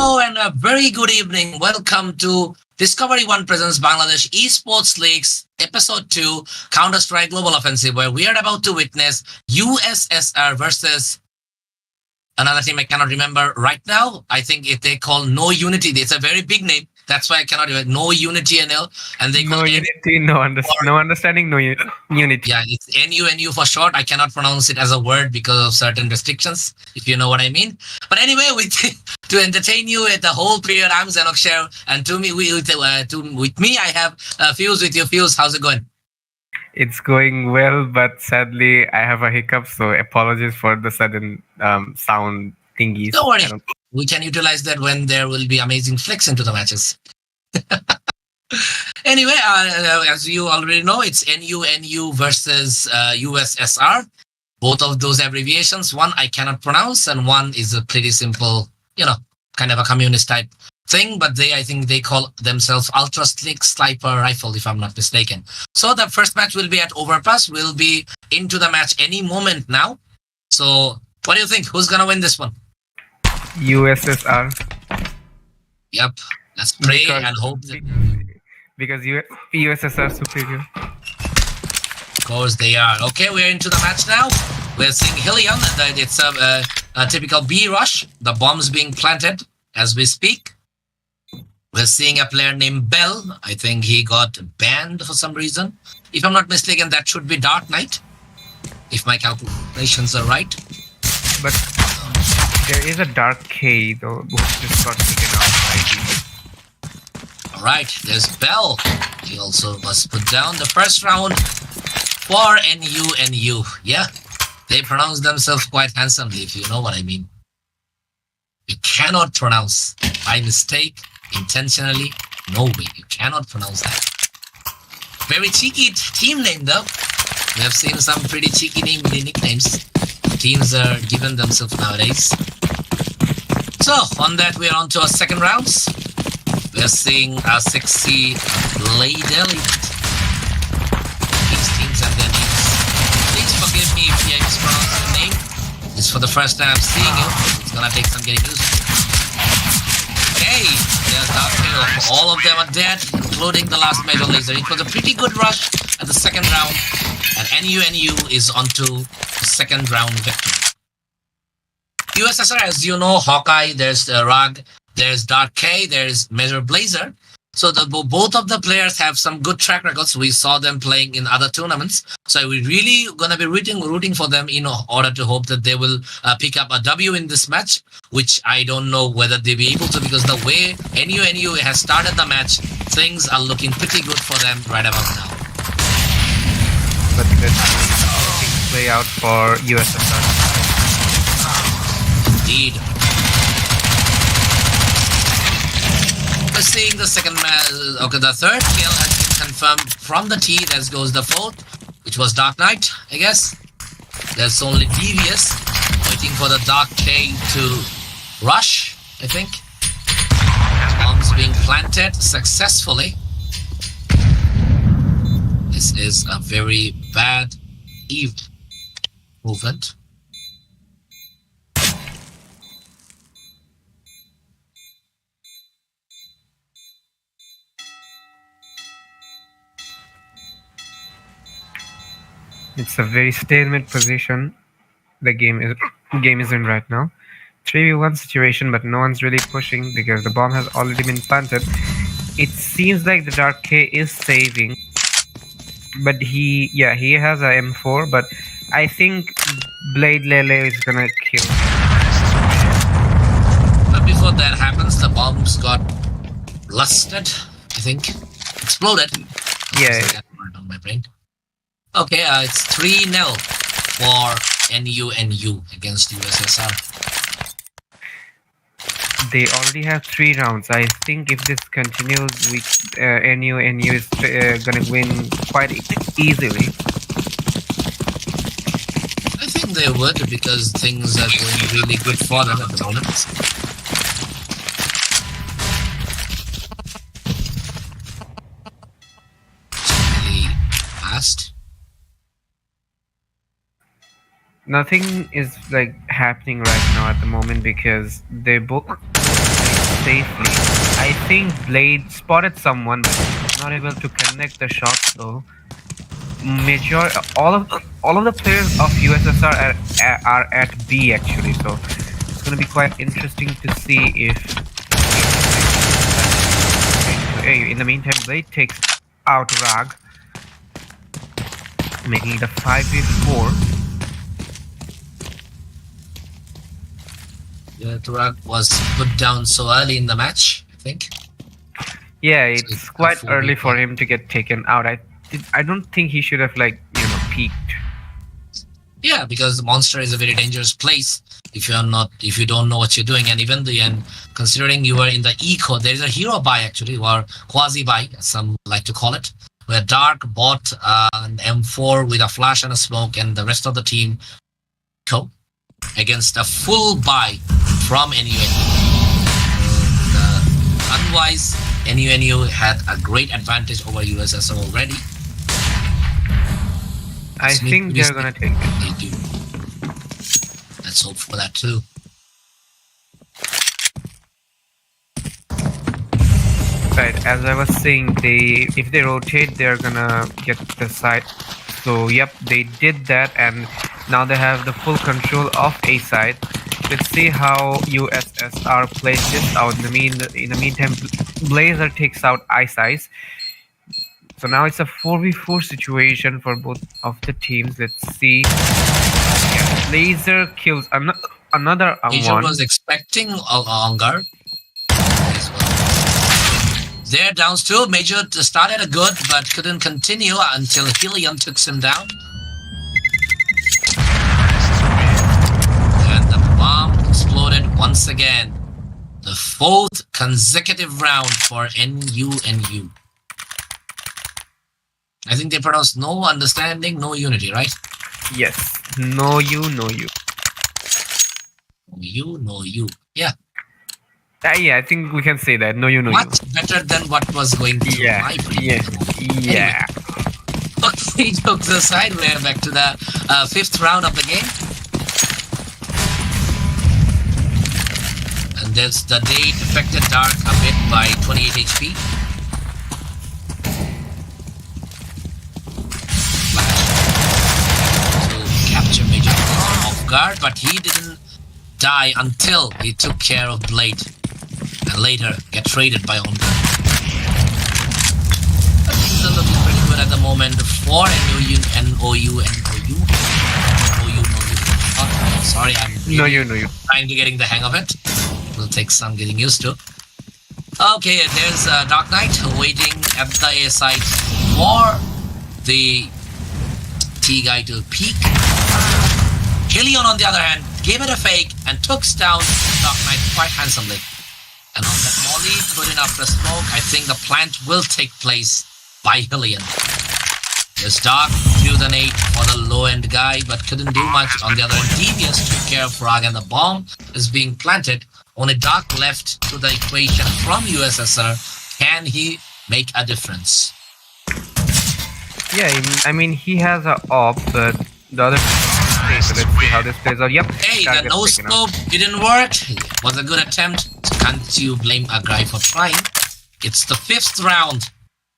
Hello and a very good evening. Welcome to Discovery One Presents Bangladesh Esports League's Episode 2 Counter-Strike Global Offensive, where we are about to witness USSR versus another team I cannot remember right now. I think if they call noUnoU, it's a very big name. That's why I cannot remember. noUnoU NL. And they call noUnoU, no understanding, noUnoU. Yeah, it's noUnoU for short. I cannot pronounce it as a word because of certain restrictions, if you know what I mean. But anyway, to entertain you at the whole period, I'm Zenokshare. And with me, I have Fuse with you. Fuse, how's it going? It's going well, but sadly, I have a hiccup, so apologies for the sudden sound thingies. Don't worry. We can utilize that when there will be amazing flicks into the matches. Anyway, as you already know, it's noUnoU versus USSR. Both of those abbreviations, one I cannot pronounce, and one is a pretty simple, kind of a communist type thing. But I think they call themselves Ultra Slick Sniper Rifle, if I'm not mistaken. So the first match will be at Overpass. We'll be into the match any moment now. So what do you think? Who's going to win this one? USSR. Yep. Let's pray and hope because USSR superior. Of course they are. Okay, we're into the match now. We're seeing Helion. It's a typical B rush. The bombs being planted as we speak. We're seeing a player named Bell. I think he got banned for some reason. If I'm not mistaken, that should be Dark Knight, if my calculations are right. But there is a Dark K, though, who just got taken out by Alright, there's Bell. He also was put down the first round for noUnoU. Yeah, they pronounce themselves quite handsomely, if you know what I mean. You cannot pronounce by mistake, intentionally. No way, you cannot pronounce that. Very cheeky team name, though. We have seen some pretty cheeky nicknames teams are given themselves nowadays. So, on that, we are on to our second rounds. We are seeing a sexy lady. These teams have their names. Please forgive me if I mispronounce your name. It's for the first time I'm seeing you. It's gonna take some getting used to. Okay, there's Dark Hero. All of them are dead, including the last Major Laser. It was a pretty good rush at the second round, and noUnoU is onto the second round victory. USSR, as you know, Hawkeye, there's Rag, there's Dark K, there's Major Blazer. So both of the players have some good track records. We saw them playing in other tournaments. So we're really going to be rooting for them in order to hope that they will pick up a W in this match, which I don't know whether they'll be able to, because the way noUnoU has started the match, things are looking pretty good for them right about now. But let's see how things play out for USSR. Indeed. We're seeing the second match. Okay, the third kill has been confirmed from the T. There goes the fourth, which was Dark Knight, I guess. There's only Devious waiting for the Dark K to rush, I think. Bombs being planted successfully. This is a very bad movement. It's a very stalemate position the game is in right now. 3v1 situation, but no one's really pushing because the bomb has already been planted. It seems like the Dark K is saving, but he has a M4, but I think Blade Lele is gonna kill him. But before that happens, the bombs got blasted, I think. Exploded. Yeah. I got word on my brain. Okay, it's 3-0 for noUnoU against USSR. They already have 3 rounds. I think if this continues, noUnoU is gonna win quite easily. I think they would, because things are going really good for them at the moment. It's really fast. Nothing is like happening right now at the moment because they both safely. I think Blade spotted someone, but not able to connect the shot though. All of the players of USSR are at B actually, so it's gonna be quite interesting to see if A. In the meantime, Blade takes out Rag, making it a 5v4. Yeah, Turak was put down so early in the match, I think. Yeah, So it's it's quite a early 4v4. for him to get taken out. I don't think he should have peeked. Yeah, because the monster is a very dangerous place if you don't know what you're doing, and even considering you are in the eco, there is a hero buy actually, or quasi buy, as some like to call it, where Dark bought an M4 with a flash and a smoke, and the rest of the team go against a full buy from NUNU. Otherwise, NUNU had a great advantage over USSR already. I think they're gonna take it. They do. Let's hope for that too. Right, as I was saying, if they rotate, they're gonna get the side. So yep, they did that, and now they have the full control of A side. Let's see how USSR plays this out. In the meantime, Blazer takes out Ice Ice. So now it's a 4v4 situation for both of the teams. Let's see. Yeah, Blazer kills another Major one. was expecting on guard. They're down still. Major started a good, but couldn't continue until Helium took him down. And the bomb exploded once again. The 4th consecutive round for NUNU. I think they pronounce no understanding, no unity, right? Yes. noUnoU. noUnoU. Yeah. Yeah, I think we can say that. noUnoU. Much better than what was going through my brain. Yeah. Okay, jokes aside, we're back to the 5th round of the game. And there's the day affected Dark a bit by 28 HP. To capture Major off guard, but he didn't die until he took care of Blade. And later get traded by On Guard. Things are looking pretty good at the moment for noUnoU. Sorry, I'm noUnoU. trying to getting the hang of it. It'll take some getting used to. Okay, there's Dark Knight waiting at the A site for the T guy to peek. Helion, on the other hand, gave it a fake and took down Dark Knight quite handsomely. And on that molly, put in after smoke, I think the plant will take place by Helion. There's Dark, threw the nade for the low-end guy, but couldn't do much. On the other hand, Devious took care of Frog, and the bomb is being planted. Only Dark left to the equation from USSR. Can he make a difference? Yeah, I mean, he has a op, but the other... Okay, so let's see how this plays out. Yep. Hey, the no scope didn't work. It was a good attempt. Can't you blame a guy for trying? It's the 5th round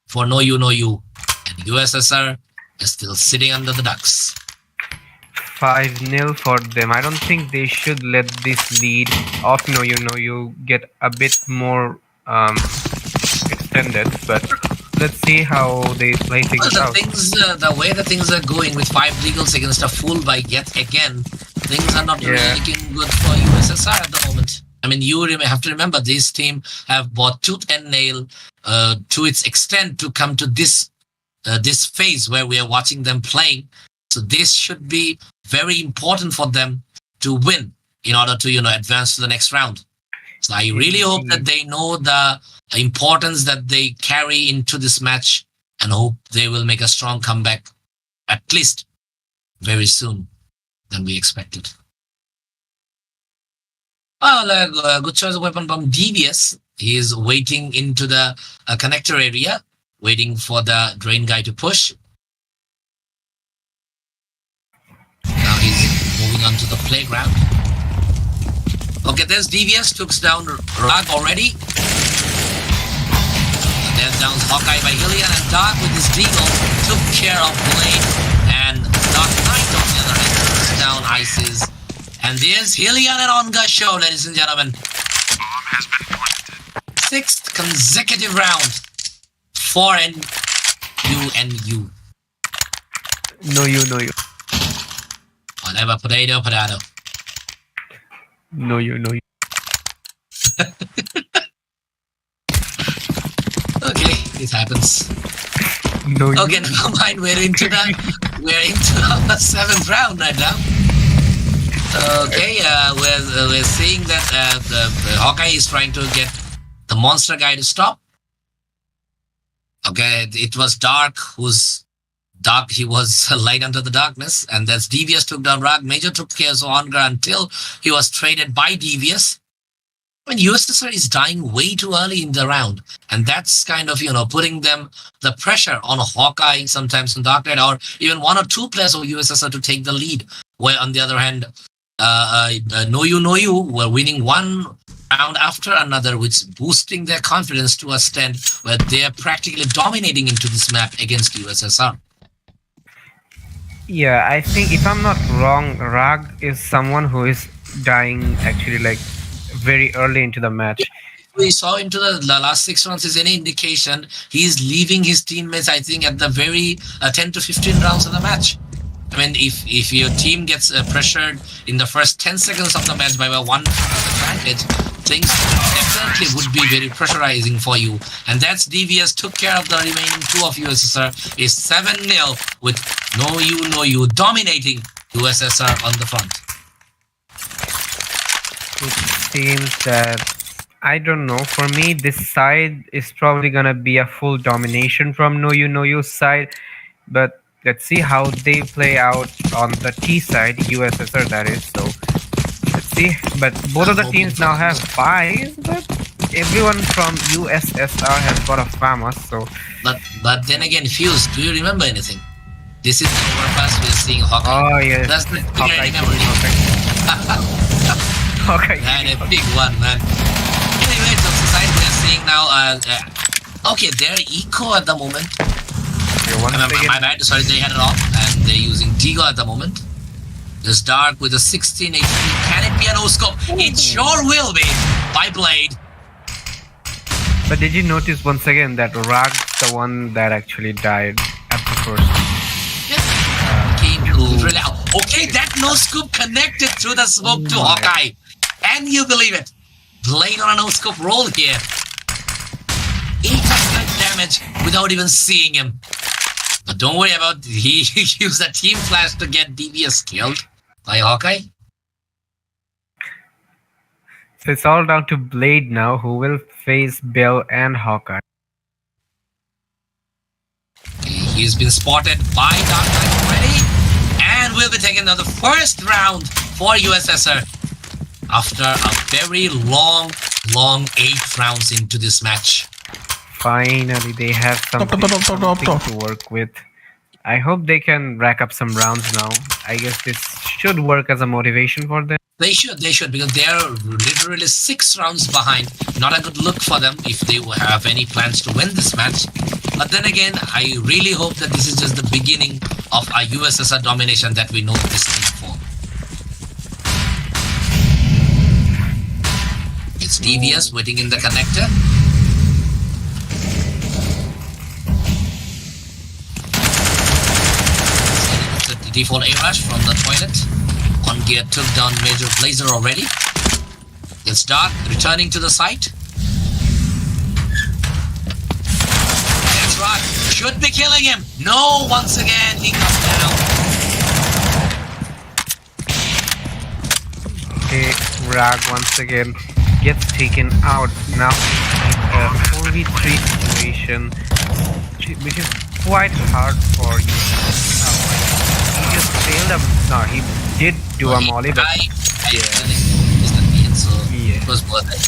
for noUnoU, and USSR is still sitting under the ducks. 5-0 for them. I don't think they should let this lead of noUnoU get a bit more extended, but let's see how they play things out. The way the things are going with 5 legals against a full by yet again, things are not really looking good for USSR at the moment. I mean, you have to remember this team have bought tooth and nail to its extent to come to this phase where we are watching them playing. So this should be very important for them to win in order to advance to the next round. So I really hope that they know the importance that they carry into this match, and hope they will make a strong comeback, at least very soon than we expected. Well, good choice of weapon from Devious. He is waiting into the connector area, waiting for the drain guy to push. Now he's moving on to the playground. Okay, there's DVS, took down Rag already. There's down Hawkeye by Hillian, and Dark with his Deagle took care of Blade, and Dark Knight on the other hand takes down Isis. And there's Hillian and Onga show, ladies and gentlemen. Sixth consecutive round for noUnoU. noUnoU. Whatever, potato. noUnoU. Okay, it happens. noUnoU. Okay, never mind. We're into our seventh round right now. Okay, we're seeing that the Hawkeye is trying to get the monster guy to stop. Okay, it was Dark he was light under the darkness, and that's Devious took down Rag. Major took care of Ongra until he was traded by Devious. I mean, USSR is dying way too early in the round, and that's kind of, putting them the pressure on a Hawkeye, sometimes on Dark Knight, or even one or two players of USSR to take the lead. Where on the other hand, noUnoU were winning one round after another, which is boosting their confidence to a extent where they are practically dominating into this map against USSR. Yeah, I think if I'm not wrong, Rag is someone who is dying actually like very early into the match. We saw into the last 6 rounds is any indication, he's leaving his teammates, I think, at the very 10 to 15 rounds of the match. I mean, if your team gets pressured in the first 10 seconds of the match by one advantage, things definitely would be very pressurizing for you. And that's DVS took care of the remaining two of USSR. Is 7-0 with noUnoU dominating USSR on the front. It seems that, I don't know, for me this side is probably gonna be a full domination from noUnoU's side, but let's see how they play out on the T side, USSR that is. So let's see. But both of the teams now have buys, but everyone from USSR has got a famous. So, but then again, Fuse, do you remember anything? This is the overpass we're seeing Hawkeye. oh yes, That's the Hawkeye. memory. Okay. Man, a big one, man. Anyway, the side we're seeing now. Okay, they're eco at the moment. My bad, sorry, they had it off, and they're using Deagle at the moment. There's Dark with a 16 HP. Can it be a no-scope? It sure will be, by Blade. But did you notice once again that Rag's the one that actually died at the first? Okay, that no-scope connected through the smoke to Hawkeye. Can you believe it? Blade on a no-scope roll here. 800 damage without even seeing him. But don't worry about he used a team flash to get DVS killed by Hawkeye. So it's all down to Blade now, who will face Bell and Hawkeye. He's been spotted by Dark Knight already, and will be taking the first round for USSR after a very long 8 rounds into this match. Finally, they have something to work with. I hope they can rack up some rounds now. I guess this should work as a motivation for them. They should, because they are literally 6 rounds behind. Not a good look for them if they have any plans to win this match. But then again, I really hope that this is just the beginning of a USSR domination that we know this team for. It's DVS waiting in the connector. Default A-Rush from the toilet. On gear took down Major Blazer already. It's Dark returning to the site. That's right. Should be killing him. No, once again he comes down. Okay, Rag once again gets taken out. Now a 4v3 situation, which is quite hard for you. He just failed him. No, he did do a molly, but it was worth it.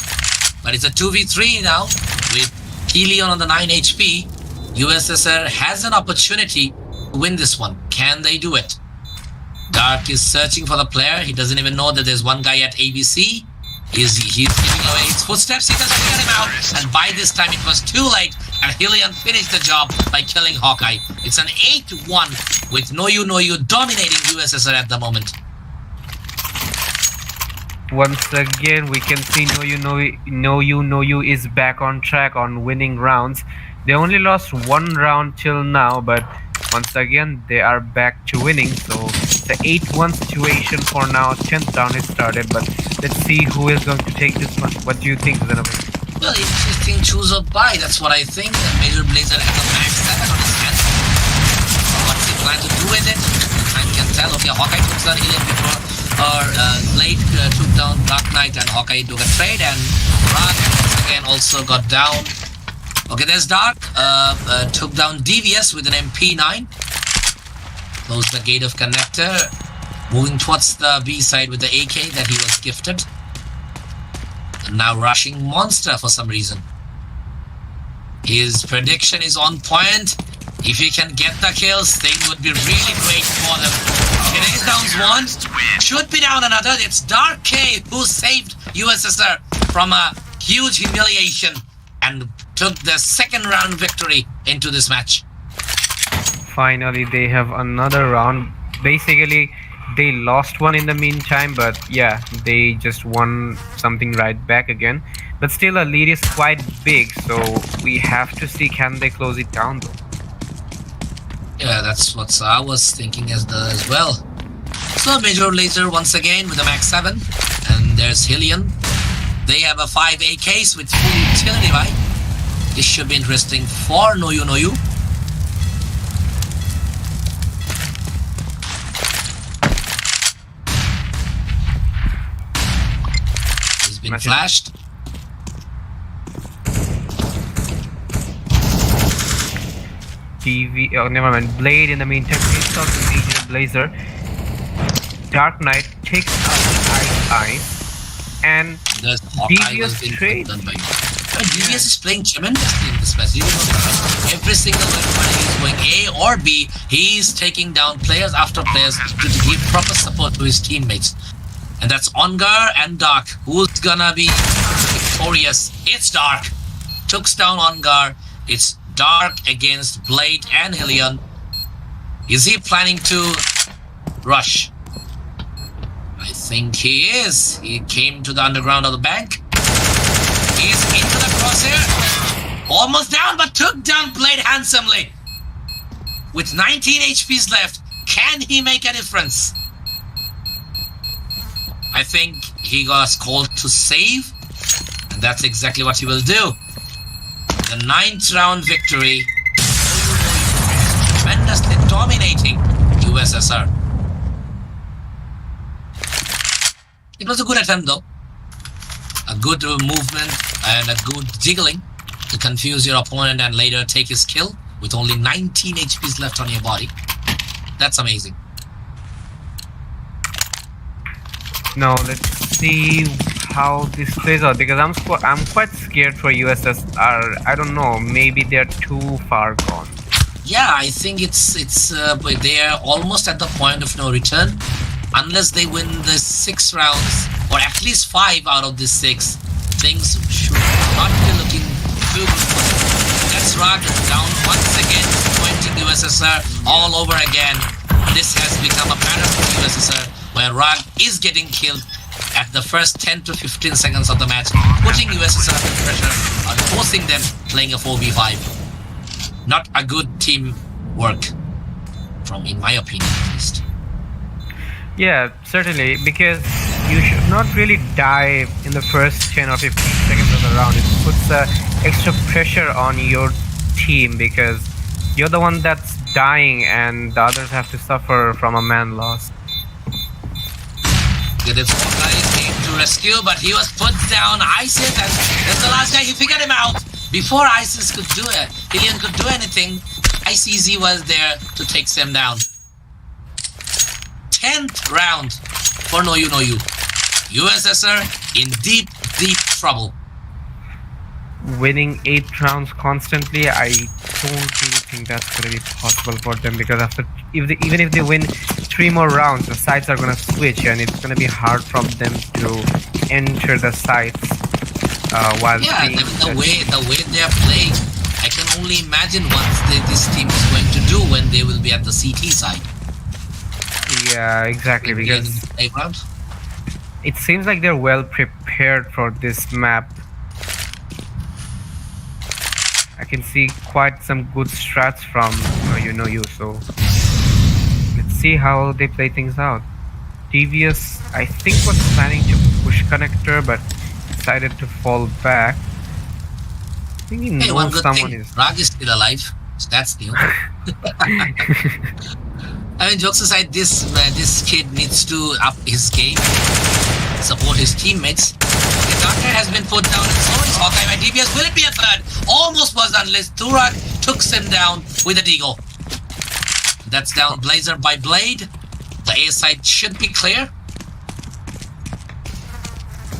But it's a 2v3 now with Helion on the 9 HP. USSR has an opportunity to win this one. Can they do it? Dark is searching for the player. He doesn't even know that there's one guy at ABC. He's giving away his footsteps. He doesn't get him out. And by this time, it was too late. And Hillian finished the job by killing Hawkeye. It's an 8-1 with noUnoU dominating USSR at the moment. Once again, we can see noUnoU is back on track on winning rounds. They only lost one round till now, but once again, they are back to winning. So the 8-1 situation for now. 10th round is started, but let's see who is going to take this one. What do you think, Zenobia? Well, interesting choose of buy. That's what I think. Major Blazer has a max 7 on his hands. What's he plan to do with it? Time can tell. Okay, Hawkeye took down Hillian before, or Blade took down Dark Knight, and Hawkeye took a trade, and Rag once again also got down. Okay, there's Dark. Took down DVS with an MP9. Closed the gate of connector. Moving towards the B side with the AK that he was gifted. And now rushing Monster for some reason. His prediction is on point. If he can get the kills, things would be really great for them. Okay, there downs one. Should be down another. It's Dark K who saved USSR from a huge humiliation and took the second round victory into this match. Finally, they have another round. Basically, they lost one in the meantime, but yeah, they just won something right back again. But still, a lead is quite big, so we have to see can they close it down though. Yeah, that's what I was thinking as well. So Major Laser once again with a max 7, and there's Hillian. They have a 5 AKs with full utility, right? This should be interesting for noUnoU. He's been flashed. Oh, never mind. Blade in the meantime takes out the Major Blazer. Dark Knight takes out the Ice, and Devious trade. Devious is playing tremendously in this match. Every single weapon he's going A or B, he's taking down players after players to give proper support to his teammates. And that's Ongar and Dark. Who's gonna be victorious? It's Dark. Took down Ongar. It's Dark against Blade and Hillian. Is he planning to rush? I think he is. He came to the underground of the bank. He's into the crosshair. Almost down, but took down Blade handsomely. With 19 HPs left, can he make a difference? I think he got called to save, and that's exactly what he will do. The 9th round victory, tremendously dominating USSR. It was a good attempt though. A good movement and a good jiggling to confuse your opponent and later take his kill with only 19 HPs left on your body. That's amazing. Now let's see how this plays out, because I'm quite scared for USSR. I don't know, maybe they're too far gone. Yeah, I think they are almost at the point of no return. Unless they win the 6 rounds, or at least 5 out of the 6, things should not be looking too good for them. That's Rag down once again, pointing USSR all over again. This has become a pattern for USSR, where Rag is getting killed at the first 10 to 15 seconds of the match, putting USSR under pressure and forcing them playing a 4v5. Not a good team work, in my opinion at least. Yeah, certainly, because you should not really die in the first 10 or 15 seconds of the round. It puts extra pressure on your team, because you're the one that's dying and the others have to suffer from a man loss. This guy came to rescue, but he was put down. ISIS, and that's the last guy. He figured him out before ISIS could do it. Hillian could do anything. ICZ was there to take them down. 10th round for noUnoU. USSR in deep trouble. Winning 8 rounds constantly, I don't really think that's going to be possible for them, because even if they win 3 more rounds, the sides are going to switch and it's going to be hard for them to enter the sites while Yeah, I seeing mean, the way they are playing, I can only imagine what this team is going to do when they will be at the CT side. Yeah, exactly, In the because playground. it seems like they're well prepared for this map. I can see quite some good strats from noUnoU, so let's see how they play things out. Devious, I think, was planning to push connector, but decided to fall back. I think he Hey, one knows good someone thing, is. Raj is still alive. So that's new. I mean, jokes aside, this kid needs to up his game, support his teammates. The doctor has been put down, and so is Hawkeye by DBS. Will it be a third? Almost was unless Turak took him down with a deagle. That's down Blazer by Blade. The A side should be clear.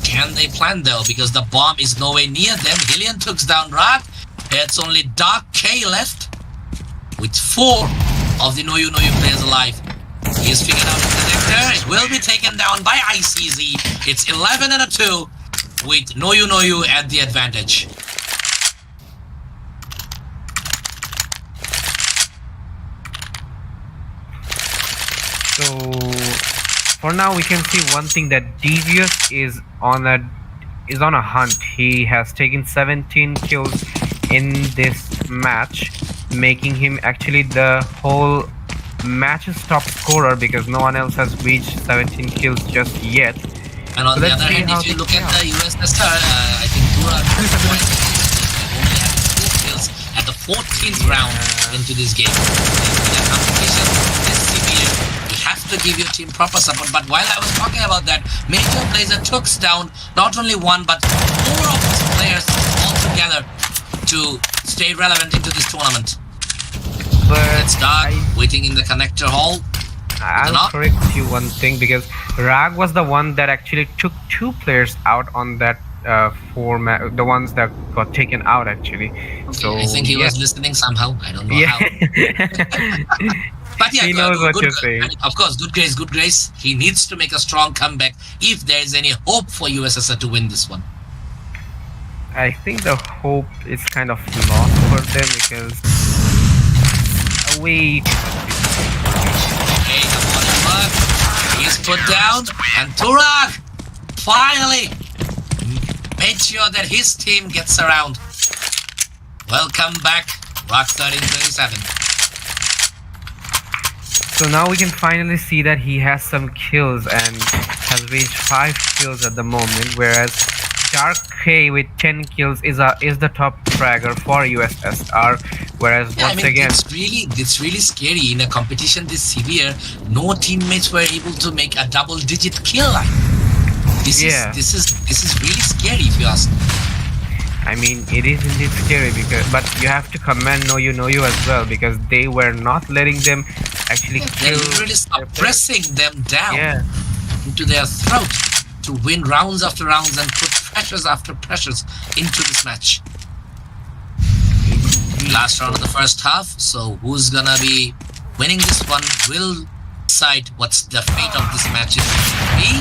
Can they plan though? Because the bomb is nowhere near them. Hillian took down Rag. It's only Dark K left with 4 of the noUnoU players alive. He has figured out the connector. It will be taken down by ICZ. It's 11 and a 2 with noUnoU at the advantage. So for now, we can see one thing, that Devious is on a hunt. He has taken 17 kills in this match, making him actually the whole match's top scorer, because no one else has reached 17 kills just yet. And on So the let's other see hand, how if you they look play at out. the USSR, I think Turak only had 4 kills at the 14th round into this game. The competition is severe. You have to give your team proper support. But while I was talking about that, Major Blazer took down not only 1 but 4 of his players altogether to stay relevant into this tournament. But It's Dark waiting in the connector hall. I'll Not- correct you one thing, because Rag was the one that actually took 2 players out on that the ones that got taken out actually. So I think he yeah. was listening somehow. I don't know Yeah. how. But yeah, He knows what you're saying. and of course, good grace. He needs to make a strong comeback if there is any hope for USSR to win this one. I think the hope is kind of lost for them, because away. Okay, the morning work. He's put down, and Turak finally made sure that his team gets around. Welcome back, Rock 1327. So now we can finally see that he has some kills and has reached 5 kills at the moment, whereas Dark K with 10 kills is the top fragger for USSR. Whereas Yeah, once again, it's really scary in a competition this severe. No teammates were able to make a double-digit kill line. This is really scary if you ask me. I mean, it is indeed scary, but you have to commend noUnoU as well, because they were not letting them actually They're kill. literally suppressing them down Yeah, into their throat to win rounds after rounds and put pressures after pressures into this match. Last round of the first half, so who's gonna be winning this one will decide what's the fate of this match is going to be.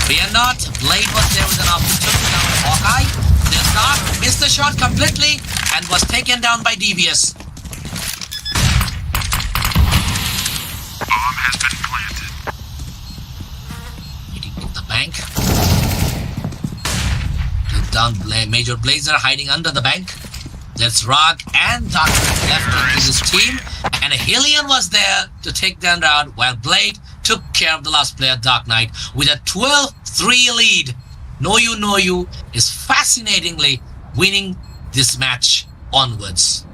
Fear not, Blade was there with an option, took down Hawkeye. There's not, missed the shot completely and was taken down by Devious. Bomb has been planted. Hitting in the bank. Took down Major Blazer hiding under the bank. There's Rag and Dark left into this team, and Hillian was there to take them down while Blade took care of the last player, Dark Knight, with a 12-3 lead. noUnoU is fascinatingly winning this match onwards.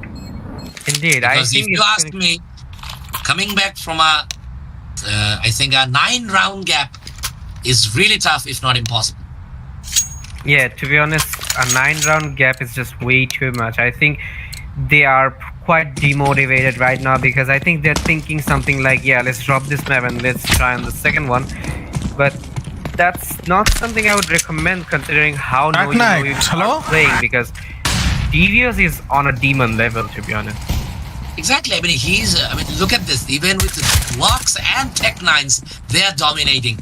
indeed. I Because think if you it's ask me, coming back from I think a 9-round gap is really tough, if not impossible. Yeah, to be honest, a 9-round gap is just way too much. I think they are quite demotivated right now, because I think they're thinking something like, yeah, let's drop this map and let's try on the second one. But that's not something I would recommend, considering how Dark noUnoU Knight, is hello? playing, because Devious is on a demon level, to be honest. Exactly. I mean, look at this. Even with the blocks and Tech 9s, they're dominating.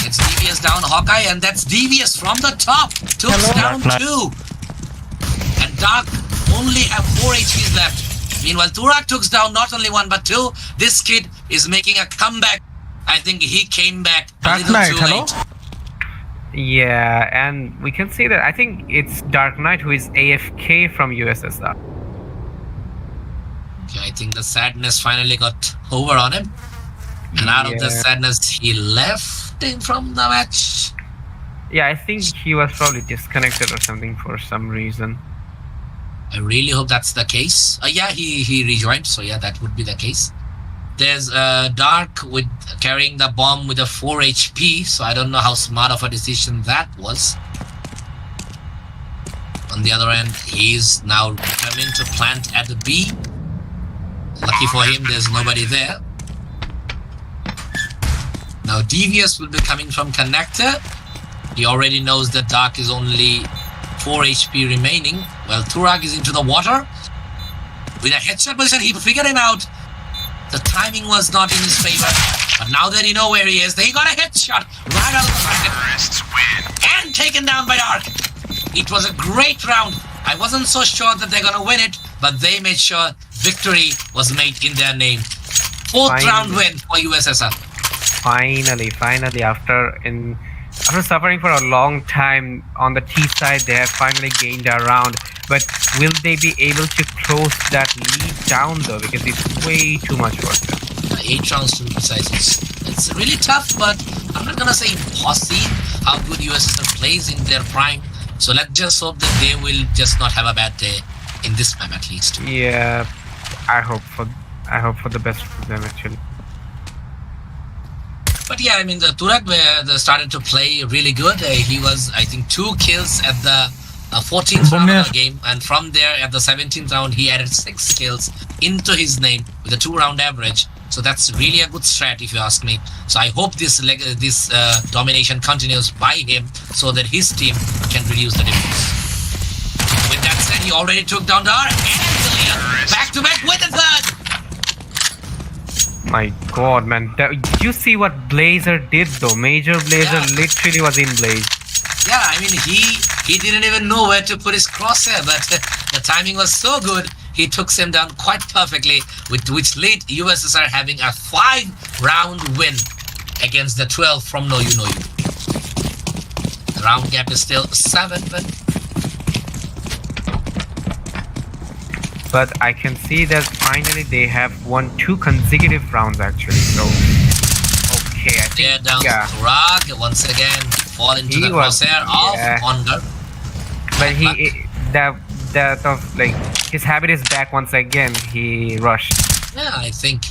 It's Devious down Hawkeye, and that's Devious from the top. Took's down Dark 2. And Dark only have 4 HPs left. Meanwhile, Turak Took's down not only 1 but 2. This kid is making a comeback. I think he came back a Dark little Knight, too hello? late. Yeah, and we can see that I think it's Dark Knight who is AFK from USSR. Okay, I think the sadness finally got over on him. And out of the Yeah. sadness, he left him from the match. Yeah, I think he was probably disconnected or something for some reason. I really hope that's the case. Yeah, he rejoined, so yeah, that would be the case. There's Dark with carrying the bomb with a 4 HP, so I don't know how smart of a decision that was. On the other end, he's now determined to plant at the B. Lucky for him, there's nobody there. Now Devious will be coming from Connector. He already knows that Dark is only 4 HP remaining. Well, Turak is into the water. With a headshot position, he figured him out. The timing was not in his favor. But now that he knows where he is, they got a headshot right out of the pocket. Terrorists win. And taken down by Dark. It was a great round. I wasn't so sure that they're gonna win it, but they made sure victory was made in their name. 4th round win for USSR. Finally, after suffering for a long time on the T side, they have finally gained a round. But will they be able to close that lead down though? Because it's way too much for them. 8 rounds to be precise. It's really tough, but I'm not gonna say impossible how good USSR plays in their prime. So let's just hope that they will just not have a bad day in this map at least. Yeah, I hope for the best for them actually. But yeah, I mean, the Turak started to play really good. He was, I think, 2 kills at the 14th round of the game. And from there, at the 17th round, he added 6 kills into his name with a 2-round average. So that's really a good strat, if you ask me. So I hope this domination continues by him so that his team can reduce the difference. With that said, he already took down Dark and back-to-back with the 3rd. My god, man. Did you see what Blazer did though? Major Blazer literally was in Blaze. Yeah, I mean, he didn't even know where to put his crosshair, but the timing was so good, he took him down quite perfectly, which led USSR having a 5-round win against the 12 from noUnoU. The round gap is still 7, But I can see that finally they have won 2 consecutive rounds actually. So okay, I they're think down to Turak once again, fall into the crosshair of Ongar. But that of like his habit is back once again. He rushed. Yeah, I think.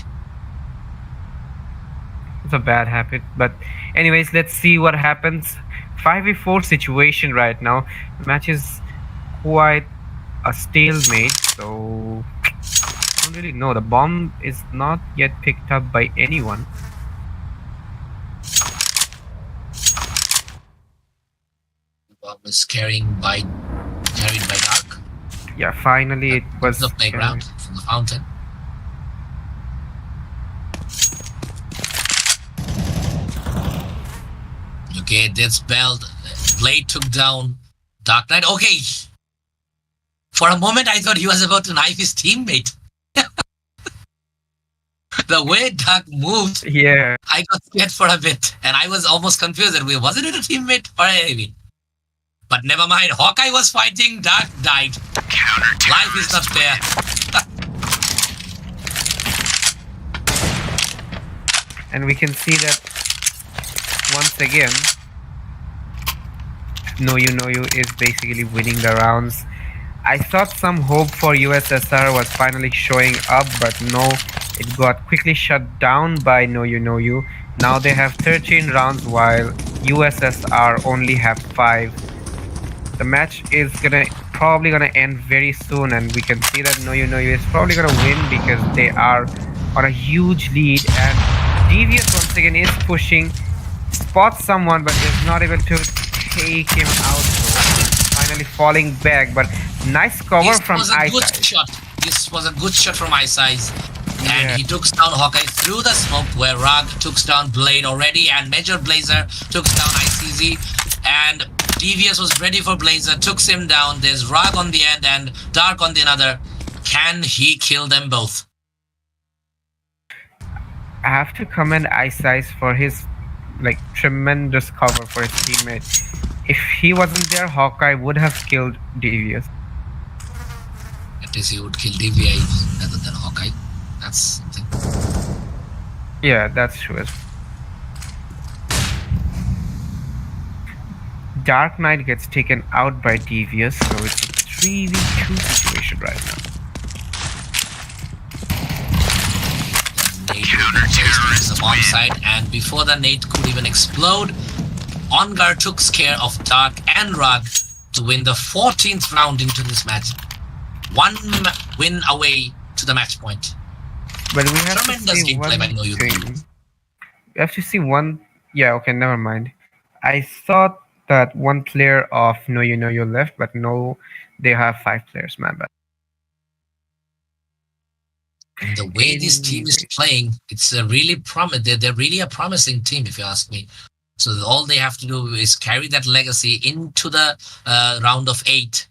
It's a bad habit. But anyways, let's see what happens. 5v4 situation right now. The match is quite a stalemate, so I don't really know. The bomb is not yet picked up by anyone. The bomb is carried by Dark. Yeah, finally it was The playground from the fountain. Okay, that's Bell. Blade took down Dark Knight. Okay. For a moment, I thought he was about to knife his teammate. The way Dark moved, Yeah, I got scared for a bit. And I was almost confused. Wasn't it a teammate or an enemy? But never mind. Hawkeye was fighting. Dark died. Life is not fair. and we can see that once again noUnoU is basically winning the rounds. I thought some hope for USSR was finally showing up, but no, it got quickly shut down by noUnoU. Now they have 13 rounds while USSR only have 5. The match is probably gonna end very soon, and we can see that noUnoU is probably gonna win because they are on a huge lead. And Devious once again is pushing, spots someone but is not able to take him out. Finally falling back, but nice cover from This was a good iSize. shot. This was a good shot from iSize. And he took down Hawkeye through the smoke, where Rag took down Blade already, and Major Blazer took down ICZ, and Devious was ready for Blazer, took him down. There's Rag on the end and Dark on the another. Can he kill them both? I have to commend Ice for his tremendous cover for his teammate. If he wasn't there, Hawkeye would have killed Devious. At least he would kill DVI rather than Hawkeye. That's something. Yeah, that's true. Dark Knight gets taken out by Devious, so it's a 3v2 situation right now. Nate is the bomb site, and before the Nate could even explode, Ongar took care of Dark and Rag to win the 14th round into this match. One win away to the match point. But we have Tremendous to see gameplay one by noUnoU. thing. We have to see one. Yeah, okay, never mind. I thought that one player of noUnoU left, but no, they have 5 players, my bad. And the way this team is playing, it's a really they're really a promising team, if you ask me. So all they have to do is carry that legacy into the round of 8,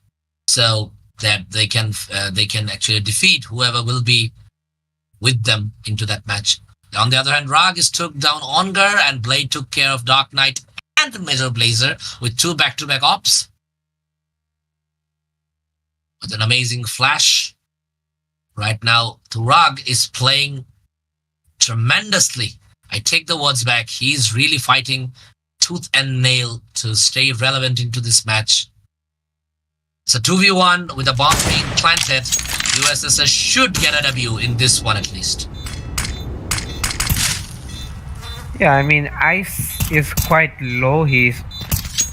so that they can actually defeat whoever will be with them into that match. On the other hand, Rag took down Ongar, and Blade took care of Dark Knight and Major Blazer with 2 back-to-back ops. With an amazing flash. Right now, Turag is playing tremendously. I take the words back. He's really fighting tooth and nail to stay relevant into this match. It's a 2v1 with a bomb being planted. USSR should get a W in this one at least. Yeah, I mean, Ice is quite low. He's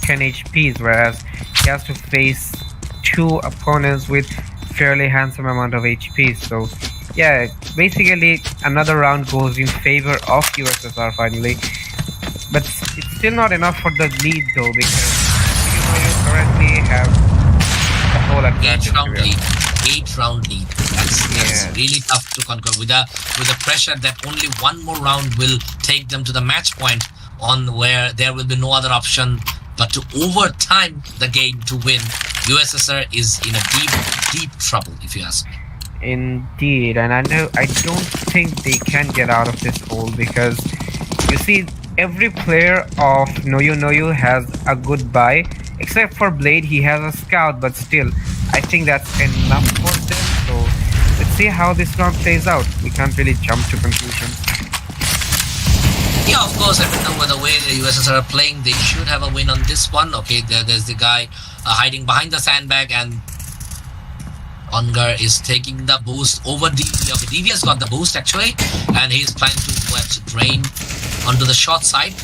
10 HPs, whereas he has to face 2 opponents with fairly handsome amount of HP. So, yeah, basically another round goes in favor of USSR finally. But it's still not enough for the lead though, because you currently have the whole advantage. 8-round lead. That's really tough to conquer with the pressure that only one more round will take them to the match point, on where there will be no other option but to overtime the game to win. USSR is in a deep trouble, if you ask me. Indeed, and I don't think they can get out of this hole, because you see, every player of noUnoU has a good buy, except for Blade. He has a scout, but still, I think that's enough for them. So let's see how this round plays out. We can't really jump to conclusions. Yeah, of course, I don't know whether the way the USSR are playing, they should have a win on this one. Okay, there's the guy hiding behind the sandbag, and Ongar is taking the boost over DV. Okay, DV has got the boost actually, and he's planning to drain onto the short side.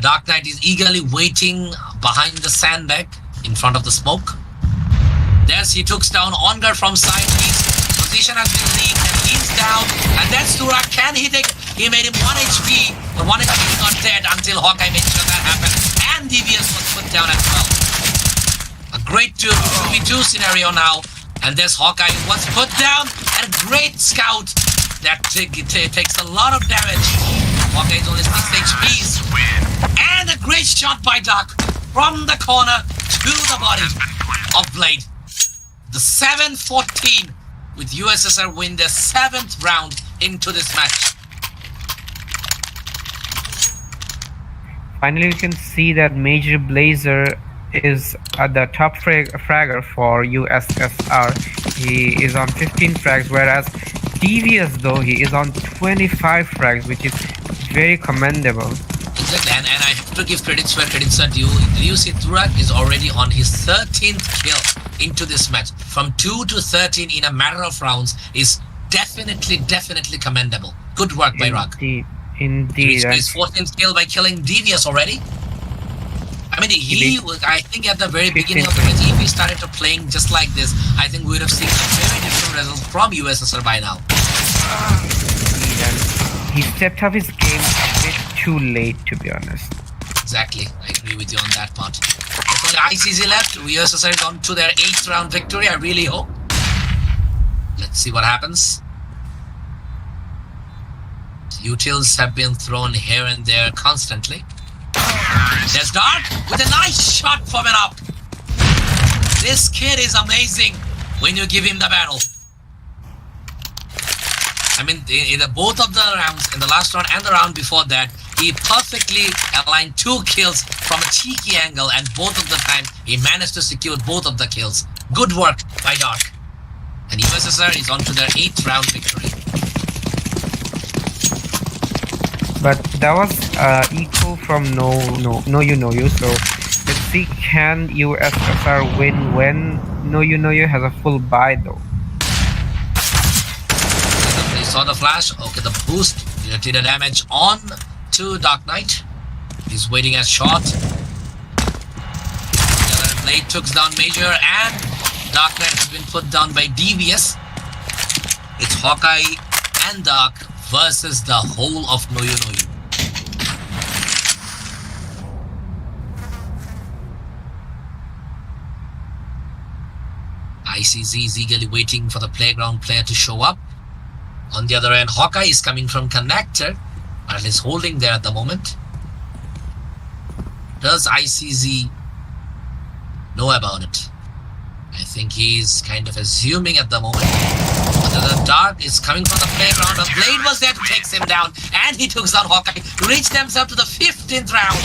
Dark Knight is eagerly waiting behind the sandbag in front of the smoke. There's he took down Ongar from side. His position has been leaked, and he's down. And that's Turak. Can he take? He made him 1 HP, but 1 HP is not dead until Hawkeye made sure that happened. And DVS was put down as well. A great 2v2 scenario now. And there's Hawkeye was put down, and a great scout that takes a lot of damage. Hawkeye is only 6 HPs. And a great shot by Dark from the corner to the body of Blade. The 7-14 with USSR win their 7th round into this match. Finally, we can see that Major Blazer is at the top fragger for USSR. He is on 15 frags, whereas Devious though, he is on 25 frags, which is very commendable. Exactly, and I have to give credits where credits are due. You see, Turak is already on his 13th kill into this match. From 2 to 13 in a matter of rounds is definitely commendable. Good work by Rag. Indeed. He reached his 14th kill by killing Devious already. I mean, I think at the very beginning of the match, if he started to playing just like this, I think we would have seen some very different results from USSR by now. He stepped up his game a bit too late, to be honest. Exactly, I agree with you on that part. There's only ICZ left. USSR is on to their 8th round victory, I really hope. Let's see what happens. Utils have been thrown here and there constantly. There's Dark with a nice shot from an up. This kid is amazing when you give him the battle. I mean, in both of the rounds, in the last round and the round before that, he perfectly aligned 2 kills from a cheeky angle, and both of the time he managed to secure both of the kills. Good work by Dark. And USSR is on to their 8th round victory. But that was equal from noUnoU. So let's see, can USSR win when noUnoU has a full buy though? You saw the flash. Okay, the boost did a damage on to Dark Knight. He's waiting at shot. The other blade took down Major, and Dark Knight has been put down by Devious. It's Hawkeye and Dark versus the whole of noUnoU. ICZ is eagerly waiting for the playground player to show up. On the other end, Hawkeye is coming from Connector, but is holding there at the moment. Does ICZ know about it? I think he's kind of assuming at the moment. The Dark is coming from the playground. A blade was there to take him down, and he took down Hawkeye to reach themselves to the 15th round,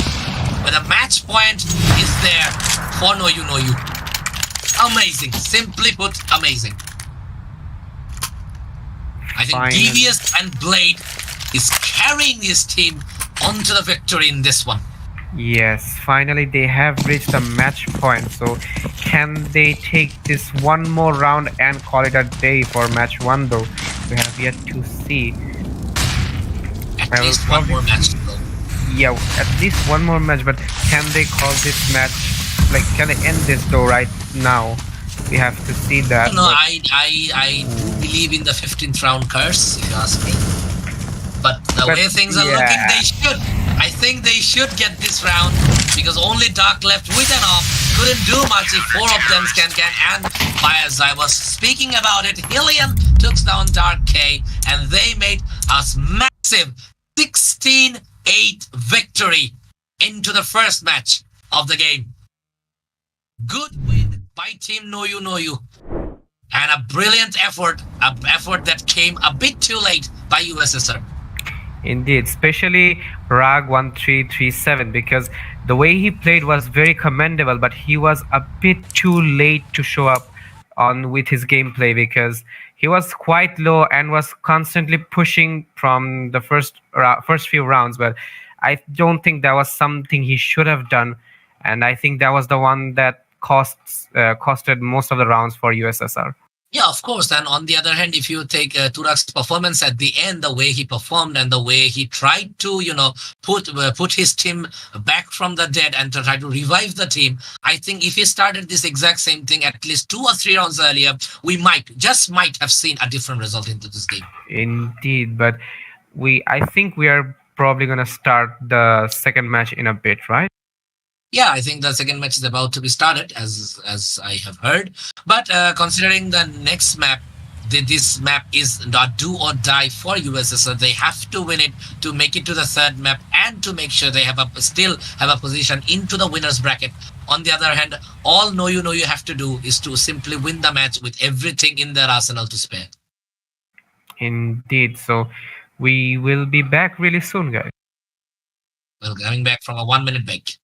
where the match point is there for noUnoU. Amazing. Simply put, amazing. I think Fine. Devious and Blade is carrying his team onto the victory in this one. Yes, finally they have reached the match point. So can they take this one more round and call it a day for match 1 though? We have yet to see. At I will least one probably- more match to go. Yeah, at least one more match, but can they call this match, like can they end this though right now? We have to see that. No, but- I do believe in the 15th round curse, if you ask me. But the But, way things are yeah. looking, they should. I think they should get this round, because only Dark left with an off. Couldn't do much if 4 of them can. And as I was speaking about it, Hillian took down Dark K, and they made us massive 16-8 victory into the first match of the game. Good win by Team noUnoU. And a brilliant effort, an effort that came a bit too late by USSR. Indeed, especially Rag1337, because the way he played was very commendable, but he was a bit too late to show up on with his gameplay, because he was quite low and was constantly pushing from the first few rounds. But I don't think that was something he should have done, and I think that was the one that costed most of the rounds for USSR. Yeah, of course. And on the other hand, if you take Turak's performance at the end, the way he performed and the way he tried to, put his team back from the dead and to try to revive the team, I think if he started this exact same thing at least 2 or 3 rounds earlier, we might have seen a different result into this game. Indeed, but I think we are probably gonna start the second match in a bit, right? Yeah, I think the second match is about to be started, as I have heard. But considering the next map, this map is not do or die for USSR. They have to win it to make it to the third map and to make sure they still have a position into the winner's bracket. On the other hand, all noUnoU have to do is to simply win the match with everything in their arsenal to spare. Indeed. So we will be back really soon, guys. Well, coming back from a 1-minute break.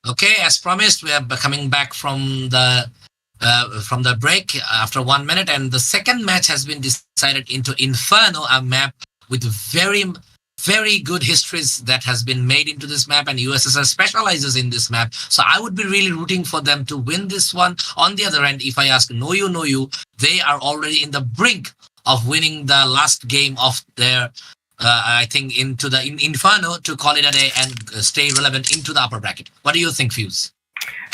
Okay, as promised, we are coming back from the break after 1 minute, and the second match has been decided into Inferno, a map with very good histories that has been made into this map, and USSR specializes in this map. So I would be really rooting for them to win this one. On the other end, if I ask noUnoU, they are already in the brink of winning the last game of their I think into the Inferno to call it a day and stay relevant into the upper bracket. What do you think, Fuse?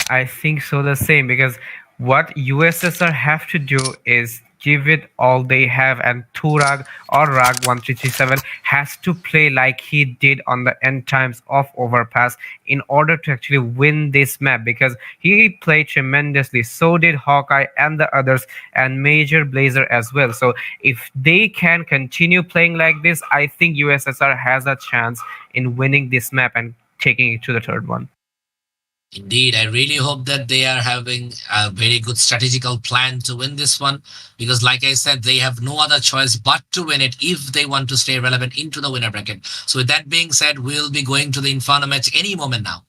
I think so the same, because what USSR have to do is give it all they have, and Turag or Rag 1337 has to play like he did on the end times of Overpass in order to actually win this map, because he played tremendously. So did Hawkeye and the others, and Major Blazer as well. So if they can continue playing like this, I think USSR has a chance in winning this map and taking it to the third one. Indeed, I really hope that they are having a very good strategical plan to win this one, because like I said, they have no other choice but to win it if they want to stay relevant into the winner bracket. So with that being said, we'll be going to the Inferno match any moment now.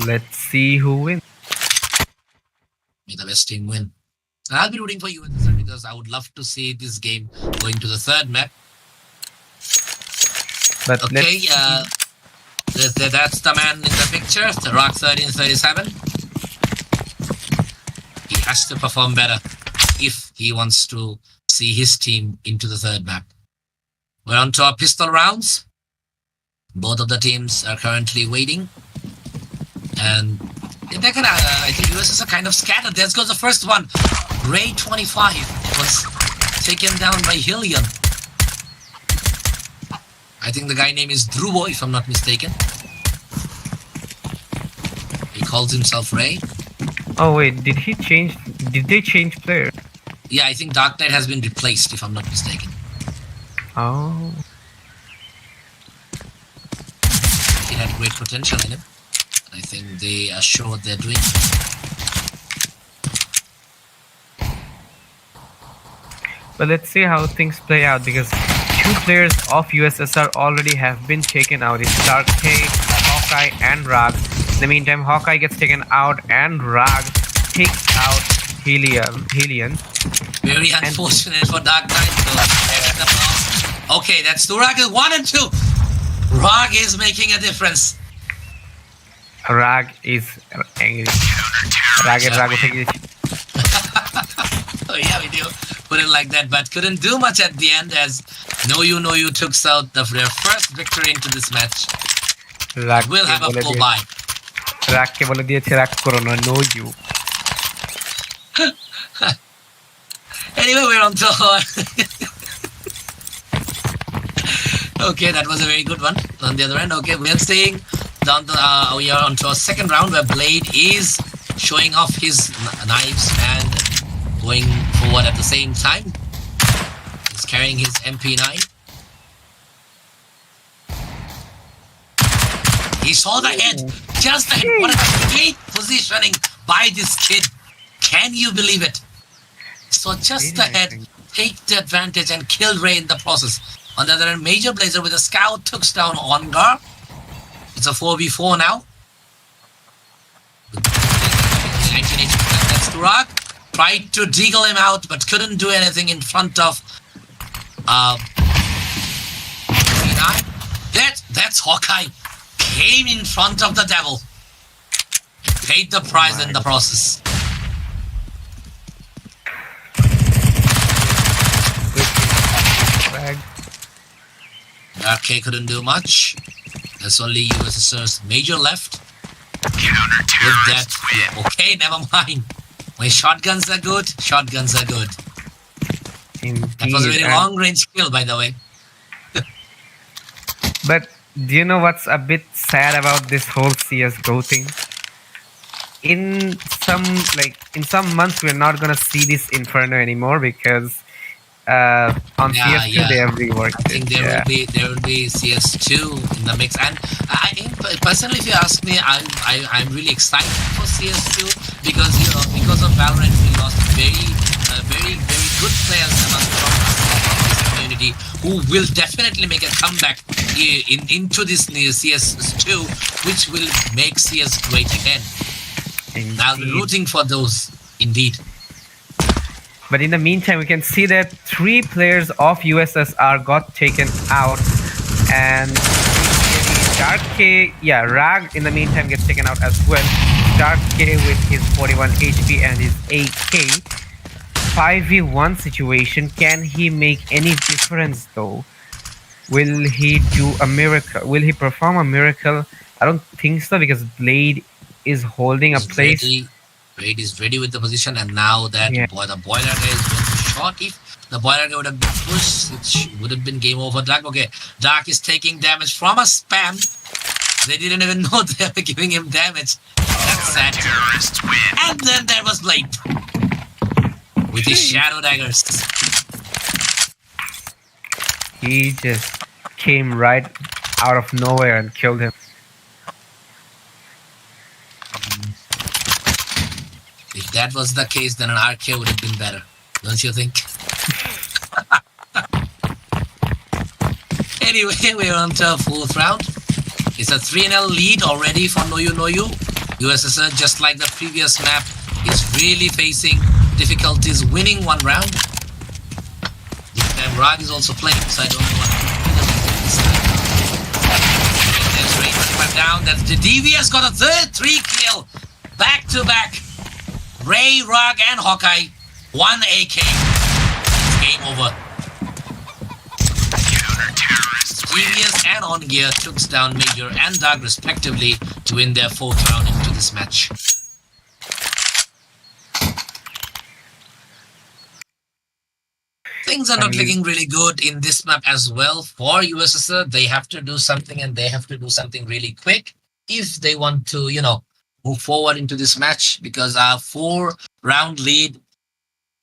Let's see who wins. May the best team win. And I'll be rooting for USSR because I would love to see this game going to the third map. But okay, that's the man in the picture, the Rock 1337. He has to perform better if he wants to see his team into the third map. We're on to our pistol rounds. Both of the teams are currently waiting. And they're gonna, I think USSR kind of scattered. There goes the first one. Ray 25 was taken down by Hillian. I think the guy name is Dhruvo, if I'm not mistaken. He calls himself Ray. oh wait, did they change player? Yeah, I think Dark Knight has been replaced, if I'm not mistaken. Oh. He had great potential in him. I think they are sure what they're doing. But let's see how things play out, because two players of USSR already have been taken out. It's Dark K, Hawkeye, and Rag. In the meantime, Hawkeye gets taken out, and Rag takes out Hillian. Very unfortunate for Dark Knight. Okay, that's Turag 1 and 2. Rag is making a difference. Rag is angry. Rag Oh yeah, we do put it like that, but couldn't do much at the end as noUnoU took out their first victory into this match. We'll have a full bye. Rag ke bole diyeche rag koro na, no you. Anyway, we're on to okay, that was a very good one. On the other end, okay, we're staying down the we are on to our second round where Blade is showing off his knives and going forward at the same time. He's carrying his MP9. He saw the head, just the head. What a great positioning by this kid. Can you believe it? So just the head, take the advantage and kill Ray in the process. On the other hand, Major Blazer with a scout took down Ongar. It's a 4v4 now. 1980, that's Turag. Tried to deagle him out, but couldn't do anything in front of C9. That's Hawkeye. Came in front of the devil. Paid the price in the process. Dark K couldn't do much. There's only USSR's Major left. With that, yeah, okay, never mind. When shotguns are good, shotguns are good. Indeed. That was a very long-range kill, by the way. But do you know what's a bit sad about this whole CSGO thing? In some months, we're not gonna see this Inferno anymore because on CS2 they have reworked I think there will be CS2 in the mix, and I personally, if you ask me, I'm really excited for CS2 because because of Valorant we lost very good players among the community who will definitely make a comeback into this new CS2, which will make CS great again. Indeed. I'll be rooting for those, indeed. But in the meantime, we can see that 3 players of USSR got taken out, and Dark K, Rag in the meantime gets taken out as well. Dark K with his 41 HP and his AK. 5v1 situation. Can he make any difference though? Will he do a miracle? Will he perform a miracle? I don't think so, because Blade is holding a place. Blade is ready with the position, and now that the boiler guy is going to shot. If the boiler guy would have been pushed, it would have been game over. Dark, okay. Dark is taking damage from a spam. They didn't even know they were giving him damage. That's sad. And then there was Blade with his shadow daggers. He just came right out of nowhere and killed him. If that was the case, then an RK would have been better. Don't you think? Anyway, we're on to our 4th round. It's a 3-0 lead already for noUnoU. USSR, just like the previous map, is really facing difficulties winning 1 round. This time Rag is also playing, so I don't know what this time. There's Ray down. That's the DVS got a 3 kill. Back to back. Ray, Rag, and Hawkeye. 1 AK. It's game over. DVS and On Gear took down Major and Dark respectively to win their 4th round into this match. Things are not looking really good in this map as well for USSR. They have to do something, and they have to do something really quick if they want to, move forward into this match, because our 4-round lead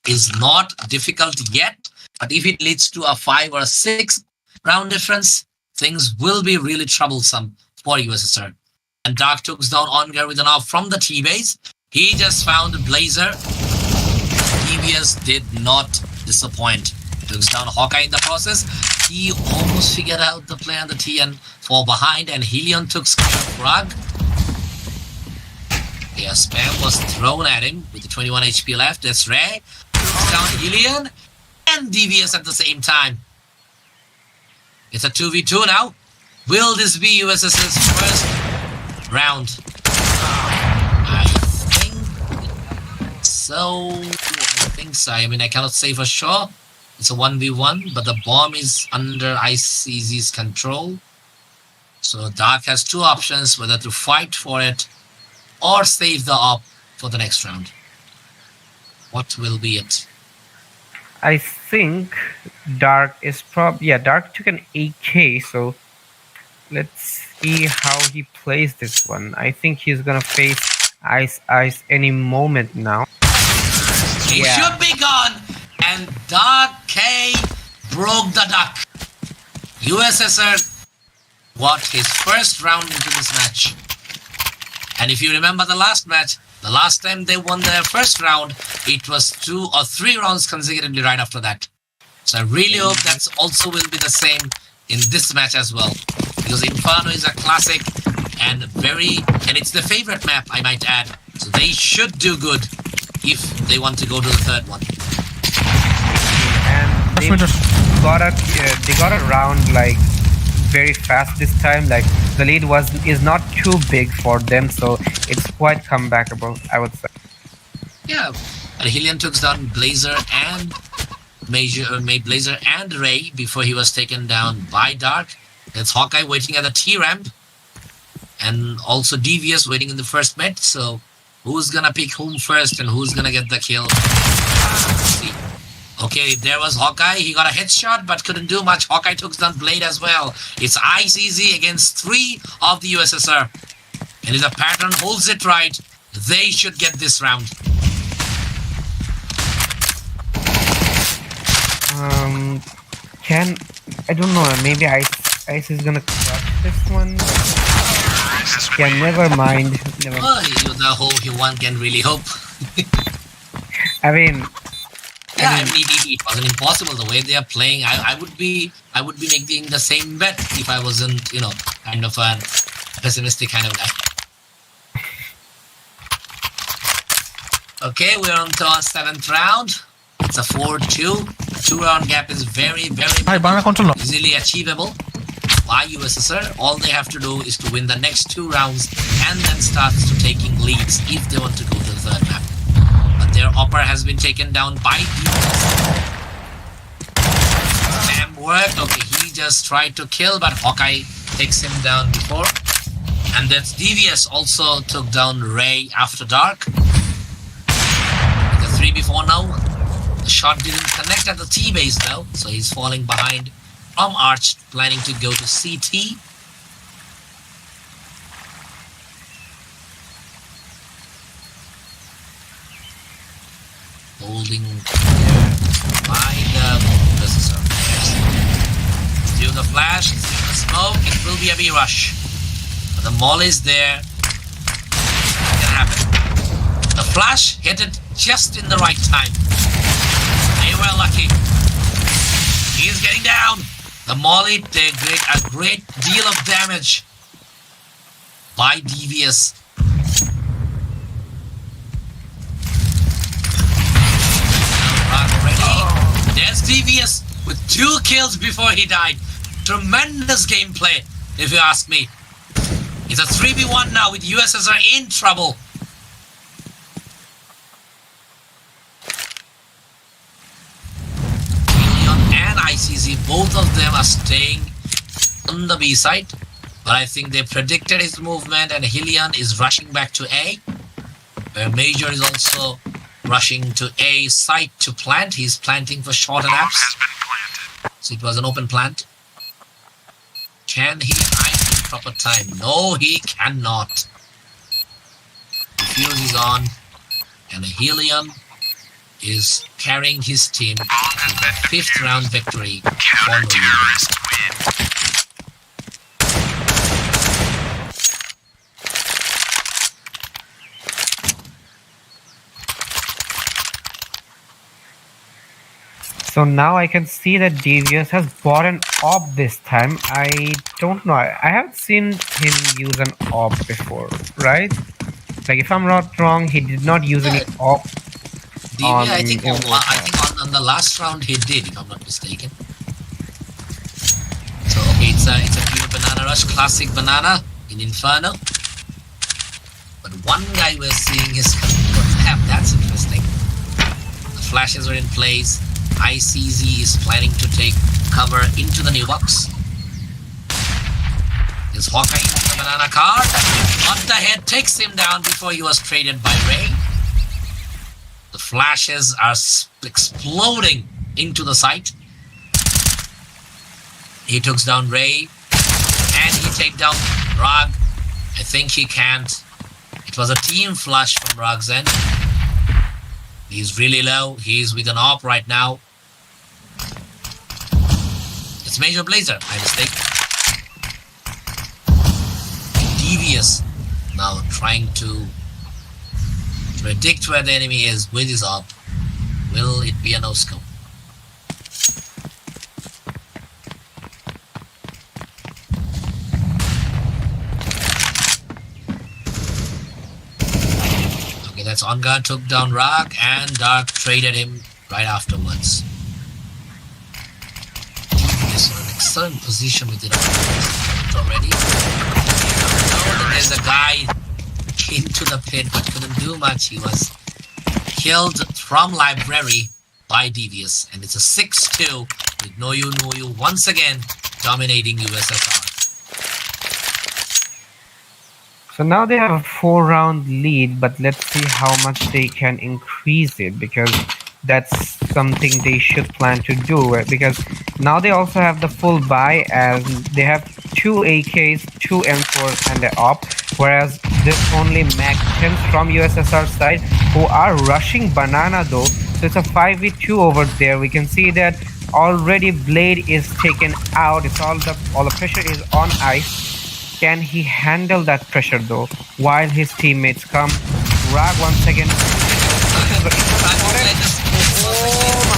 is not difficult yet. But if it leads to a 5 or a 6 round difference, things will be really troublesome for USSR. And Dark took down Onger with an off from the T-base. He just found Blazer. DVS did not disappoint. Took down Hawkeye in the process. He almost figured out the play on the T and fall behind, and Helion took Frog. Yeah, spam was thrown at him with the 21 HP left. That's Ray. Took down Helion and DVS at the same time. It's a 2v2 now. Will this be USSR's first round? I think so. I mean, I cannot say for sure. It's a 1v1, but the bomb is under ICZ's control. So Dark has 2 options, whether to fight for it or save the op for the next round. What will be it? I think Dark is Dark took an AK, so let's see how he plays this one. I think he's gonna face Ice any moment now. He should be gone, and Dark K broke the duck. USSR got his first round into this match. And if you remember the last match, the last time they won their first round, it was 2 or 3 rounds consecutively right after that. So I really hope that also will be the same in this match as well. Because Inferno is a classic and it's the favorite map, I might add. So they should do good if they want to go to the 3rd one. And they got a round like very fast this time. Like the lead is not too big for them, so it's quite comebackable, I would say. Yeah, and Helion took down Blazer and Blazer and Ray before he was taken down by Dark. That's Hawkeye waiting at the T-ramp, and also DVS waiting in the first mid. So who's gonna pick whom first and who's gonna get the kill? Let's see. Okay, there was Hawkeye. He got a headshot but couldn't do much. Hawkeye took down Blade as well. It's ICZ against 3 of the USSR. And if the pattern holds it right, they should get this round. I don't know, maybe Ice is gonna crush this one. Yeah, never mind. The whole one can really hope. I mean, Yeah, it wasn't impossible the way they are playing. I would be making the same bet if I wasn't, kind of a pessimistic kind of guy. Okay, we're on to our 7th round. It's a 4-2. The 2-round gap is very, very easily achievable by USSR. All they have to do is to win the next 2 rounds and then start to taking leads if they want to go to the 3rd map. But their upper has been taken down by DVS. Damn work. Okay, he just tried to kill, but Hawkeye takes him down before. And that's DVS also took down Ray after dark. With a 3v4 now. The shot didn't connect at the T base though, so he's falling behind from Arch, planning to go to CT. Holding there by the USSR players. Still the flash, still the smoke, it will be a B-rush. But the mall is there. It can happen. The flash hit it just in the right time. They were lucky. He's getting down. The molly did a great deal of damage by DVS. There's DVS with 2 kills before he died. Tremendous gameplay, if you ask me. It's a 3v1 now with USSR in trouble. And ICZ, both of them are staying on the B side. But I think they predicted his movement, and Hillian is rushing back to A. Where Major is also rushing to A site to plant. He's planting for short and apps. So it was an open plant. Can he hide in proper time? No, he cannot. The fuse is on. And Helium is carrying his team to the 5th round victory for noUnoU. So now I can see that Devious has bought an AWP this time. I don't know. I haven't seen him use an AWP before, right? Like, if I'm not wrong, he did not use any AWP. I think on the last round he did, if I'm not mistaken. So okay, it's a pure banana rush, classic banana in Inferno. But one guy we're seeing is that's interesting. The flashes are in place. ICZ is planning to take cover into the new box. Is Hawkeye into the banana car? But the head takes him down before he was traded by Ray. The flashes are exploding into the site. He took down Ray. And he take down Rag. I think he can't. It was a team flash from Rag's end. He's really low. He's with an AWP right now. It's Major Blazer, my mistake. Devious now trying to predict where the enemy is with his AWP. Will it be a no-scope? Okay, that's on guard, took down Rag, and Dark traded him right afterwards. Devious in an excellent position with it already. There's a guy into the pit but couldn't do much. He was killed from library by Devious, and it's a 6-2 with noUnoU once again dominating USSR. So now they have a 4-round lead, but let's see how much they can increase it, because that's something they should plan to do, because now they also have the full buy, as they have 2 AKs, 2 M4s and an AWP, whereas there's only Mag 10s from USSR side who are rushing banana though. So it's a 5v2 over there. We can see that already Blade is taken out. It's all the pressure is on ice. Can he handle that pressure though while his teammates come? Rag once again. Oh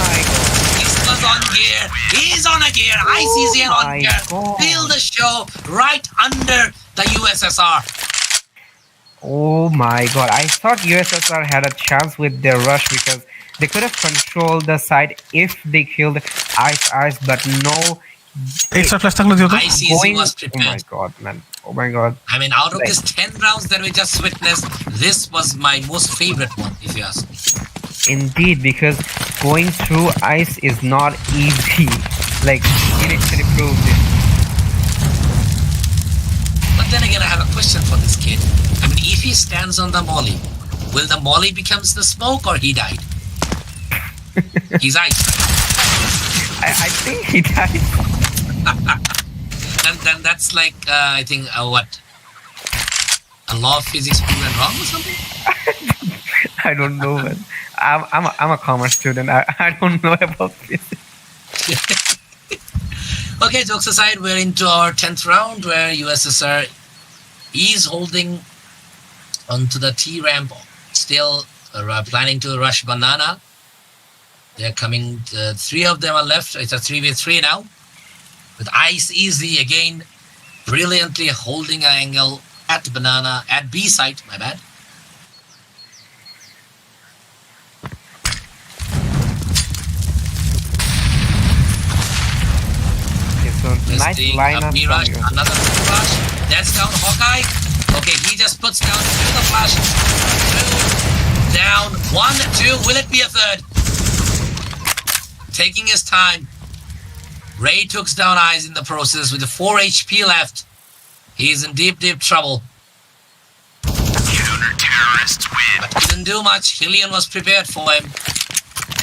gear. He's on a gear. ICZ on my gear. God. Feel the show right under the USSR. Oh my god, I thought USSR had a chance with their rush because they could have controlled the side if they killed Ice, but no. Extra flash থাকলে দিও তো ICZ was Oh my prepared. god, man. Oh my god. I mean, out of Like- these 10 rounds that we just witnessed, this was my most favorite one, if you ask me. Indeed, because going through ice is not easy. Like, it actually proved it. But then again, I have a question for this kid. I mean, if he stands on the molly, will the molly becomes the smoke or he died? He's ice. I think he died. Then that's like, I think, what? A law of physics proven wrong or something? I don't know, man. I'm a commerce student. I don't know about this. Okay, jokes aside, we're into our 10th round where USSR is holding onto the T ramp, still planning to rush banana. They're coming, 3 of them are left. It's a 3v3 now. With Ice Easy again, brilliantly holding an angle at banana, at B site, my bad. Okay, so nice Testing a lineup B from rush, you. another flash. That's down Hawkeye. Okay, he just puts down 2 the flash. 2 down, 1, 2. Will it be a third? Taking his time. Ray took down Eyes in the process with the 4 HP left. He's in deep, deep trouble. Counter-terrorists win. But couldn't do much. Hillian was prepared for him.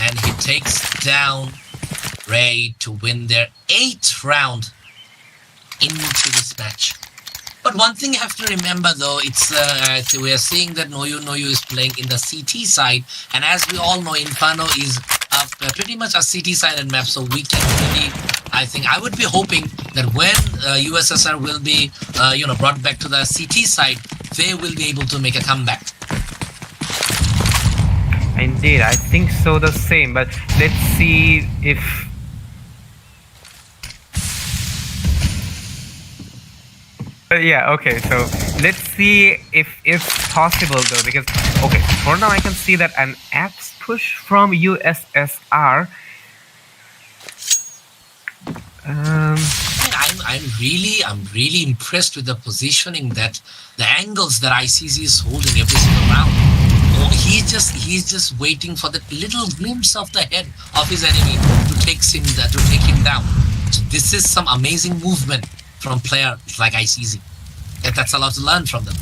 And he takes down Ray to win their 8th round into this match. But one thing you have to remember, though, it's we are seeing that noUnoU is playing in the CT side. And as we all know, Inferno is pretty much a CT-sided map. So we can really, I would be hoping that when USSR will be, brought back to the CT side, they will be able to make a comeback. Indeed, I think so the same, but let's see if okay, so let's see if it's possible though, because okay, for now I can see that an axe push from USSR. I'm really impressed with the positioning, that the angles that ICZ is holding every single round. Oh, he's just waiting for that little glimpse of the head of his enemy to take him down. So this is some amazing movement from players like ICZ. That's a lot to learn from them.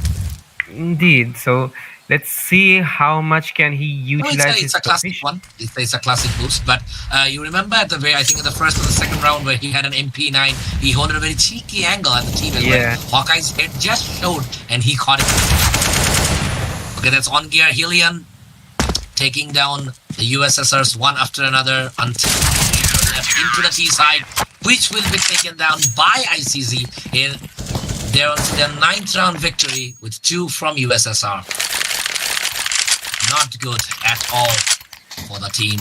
Indeed, so let's see how much can he utilize It's his a classic position. one. It's a classic boost. But you remember at the very, I think in the first or the second round where he had an MP9, he holded a very cheeky angle at the team as well. Hawkeye's head just showed and he caught it. Okay, that's on gear. Hillian taking down the USSRs one after another until left into the T side, which will be taken down by ICZ in their 9th round victory with 2 from USSR. Not good at all for the team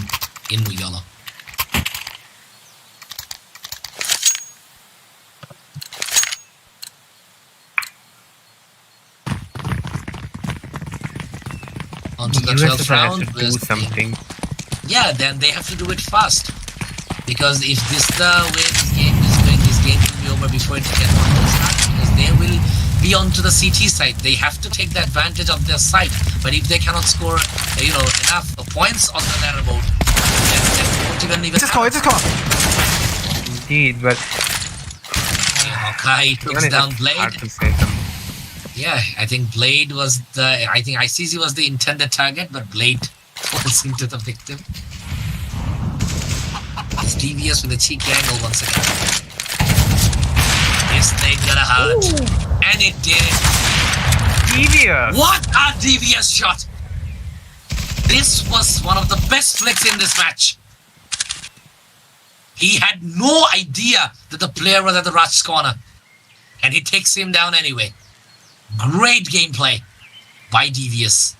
in Yolo. On to the 12th USSR round. has to do something. Yeah, then they have to do it fast. Because if this the way this game is going, this game will be over before it can start. Because they will be onto the CT side. They have to take the advantage of their side. But if they cannot score, enough points on the leaderboard, then they won't even Just come on. Indeed, but Hawkeye takes down hard Blade. to say them. Yeah, I think Blade was I think ICZ was the intended target, but Blade falls into the victim. It's devious with a cheeky angle once again. This thing gonna hurt. And it did. Devious! What a devious shot! This was one of the best flicks in this match. He had no idea that the player was at the rush corner. And he takes him down anyway. Great gameplay by Devious.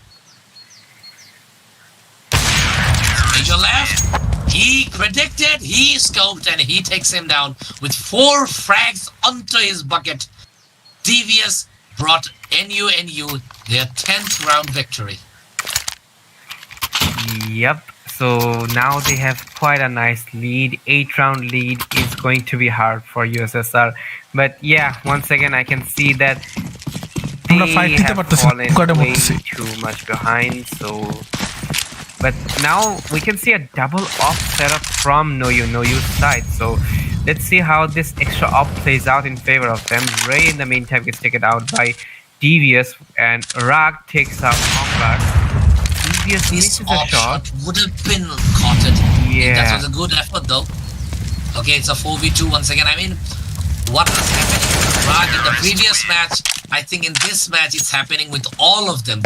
Major left. He predicted, he scoped, and he takes him down with 4 frags onto his bucket. Devious brought noUnoU their 10th round victory. Yep. So now they have quite a nice lead. 8-round lead is going to be hard for USSR. But yeah, once again, I can see that আমরা they fight দিতে have পারতেছি না, fallen কয়টা way মরতেছি। too much behind. So, but now we can see a double off setup from noUnoU's side. So let's see how this extra off plays out in favor of them. Ray in the meantime gets taken out by Devious, and Rag takes out Ombar. Devious This misses a off shot. shot would have been caught it. Yeah. That was a good effort though. Okay, it's a 4v2 once again. I mean, what was happening with Rag in the previous match, I think in this match it's happening with all of them.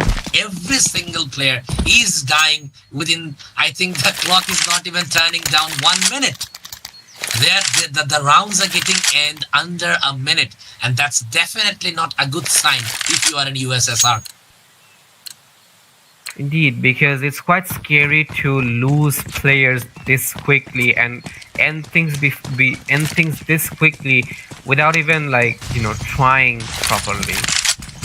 Every single player is dying within, I think the clock is not even turning down 1 minute. The rounds are getting end under a minute, and that's definitely not a good sign if you are in USSR. Indeed, because it's quite scary to lose players this quickly and end things this quickly without even trying properly.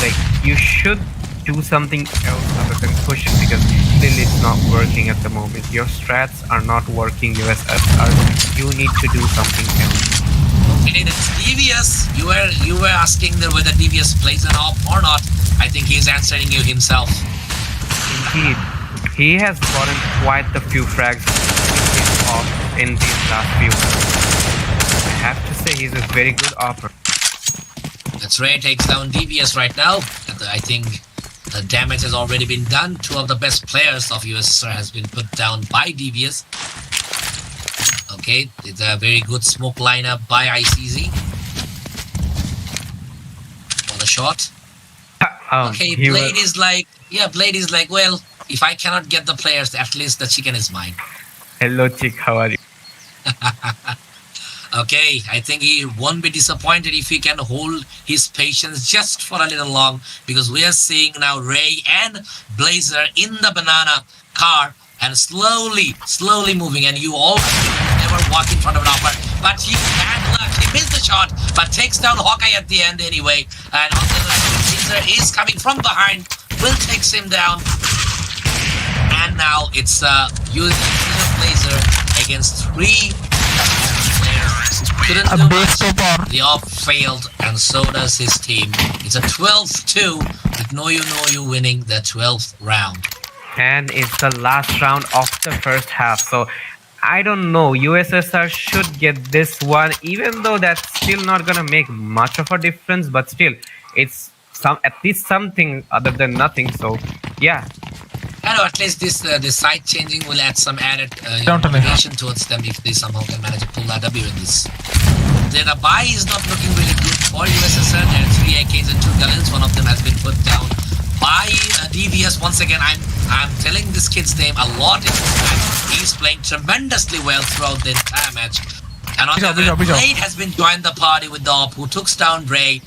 Like, you should do something else other than push it, because clearly it's not working at the moment. Your strats are not working, USSR. You need to do something else. Okay, that's Devious. You were asking whether Devious plays an op or not. I think he's answering you himself. Indeed, he has gotten quite a few frags off in these last few. I have to say he's a very good opper. That's Ray takes down Devious right now. I think the damage has already been done. 2 of the best players of USSR has been put down by Devious. Okay, it's a very good smoke lineup by ICZ. For the shot. Okay, Blade is like, well, if I cannot get the players, at least the chicken is mine. Hello, chick. How are you? Okay, I think he won't be disappointed if he can hold his patience just for a little long, because we are seeing now Ray and Blazer in the banana car and slowly moving, and you all never walk in front of an offer. But he bad luck, he missed the shot, but takes down Hawkeye at the end anyway. And on the other side, Blazer is coming from behind, Will takes him down. And now it's using Blazer against 3 players. Couldn't do much. The off failed, and so does his team. It's a 12-2 with noUnoU winning the 12th round. And it's the last round of the first half. So I don't know. USSR should get this one, even though that's still not gonna make much of a difference. But still, it's at least something other than nothing. So yeah. I know at least this side changing will add some added motivation towards them if they somehow can manage to pull that W in this. The buy is not looking really good for USSR. There are 3 AKs and 2 Galils. One of them has been put down by Devious. Once again, I'm telling this kid's name a lot in this match. He's playing tremendously well throughout the entire match. And on the other hand, Blade has been joined the party with the op who took down Ray.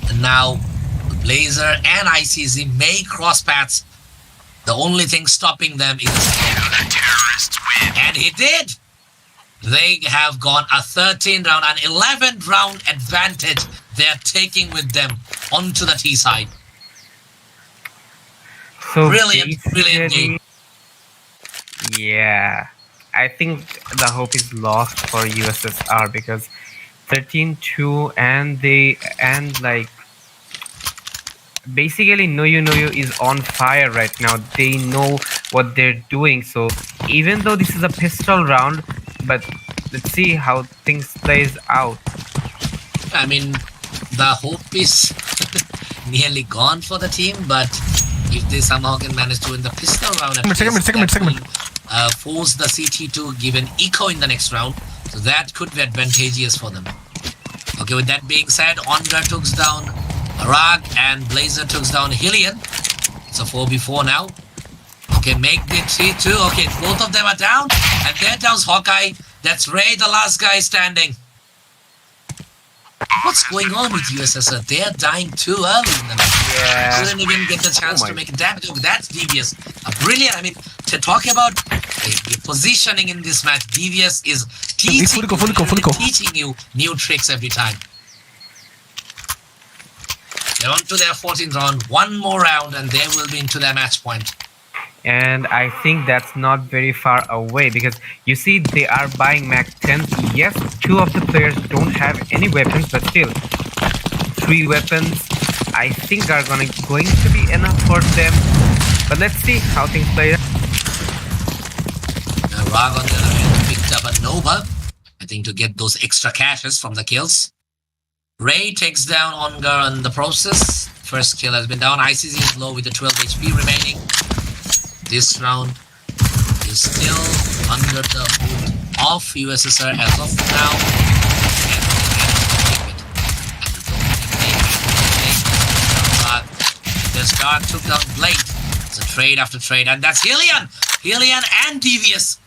And now Blazer and ICZ may cross paths. The only thing stopping them is The terrorists win. and he did. They have gone a 13 round, an 11th round advantage they're taking with them onto the T side. So Brilliant game. Yeah, I think the hope is lost for USSR, because 13-2 and basically noUnoU is on fire right now. They know what they're doing. So even though this is a pistol round, but let's see how things plays out. I mean, the hope is nearly gone for the team, but if they somehow can manage to win the pistol round, Second. Force the CT to give an eco in the next round, so that could be advantageous for them. Okay, with that being said, Ondra took down Rag and Blazer took down Hillian. It's a 4v4 now. Okay, make the 3-2. Okay, both of them are down, and there down Hawkeye. That's Ray, the last guy standing. What's going on with USSR? They're dying too early in the match. Yeah. Couldn't even get the chance to make a damage. Oh, that's Devious. Brilliant. I mean, to talk about The positioning in this match, Devious is Fully go. teaching you new tricks every time. They're on to their 14th round. One more round and they will be into their match point. And I think that's not very far away because you see they are buying Mac 10. Yes, two of the players don't have any weapons, but still, 3 weapons I think are going to be enough for them. But let's see how things play out. Rag on the other hand picked up a Nova, I think to get those extra cashes from the kills. Ray takes down Ongar in the process. First kill has been down. ICZ is low with the 12 HP remaining. This round is still under the hood of USSR as of now. The Star took down Blade. It's a trade after trade, and that's Hillian! Hillian and Devious,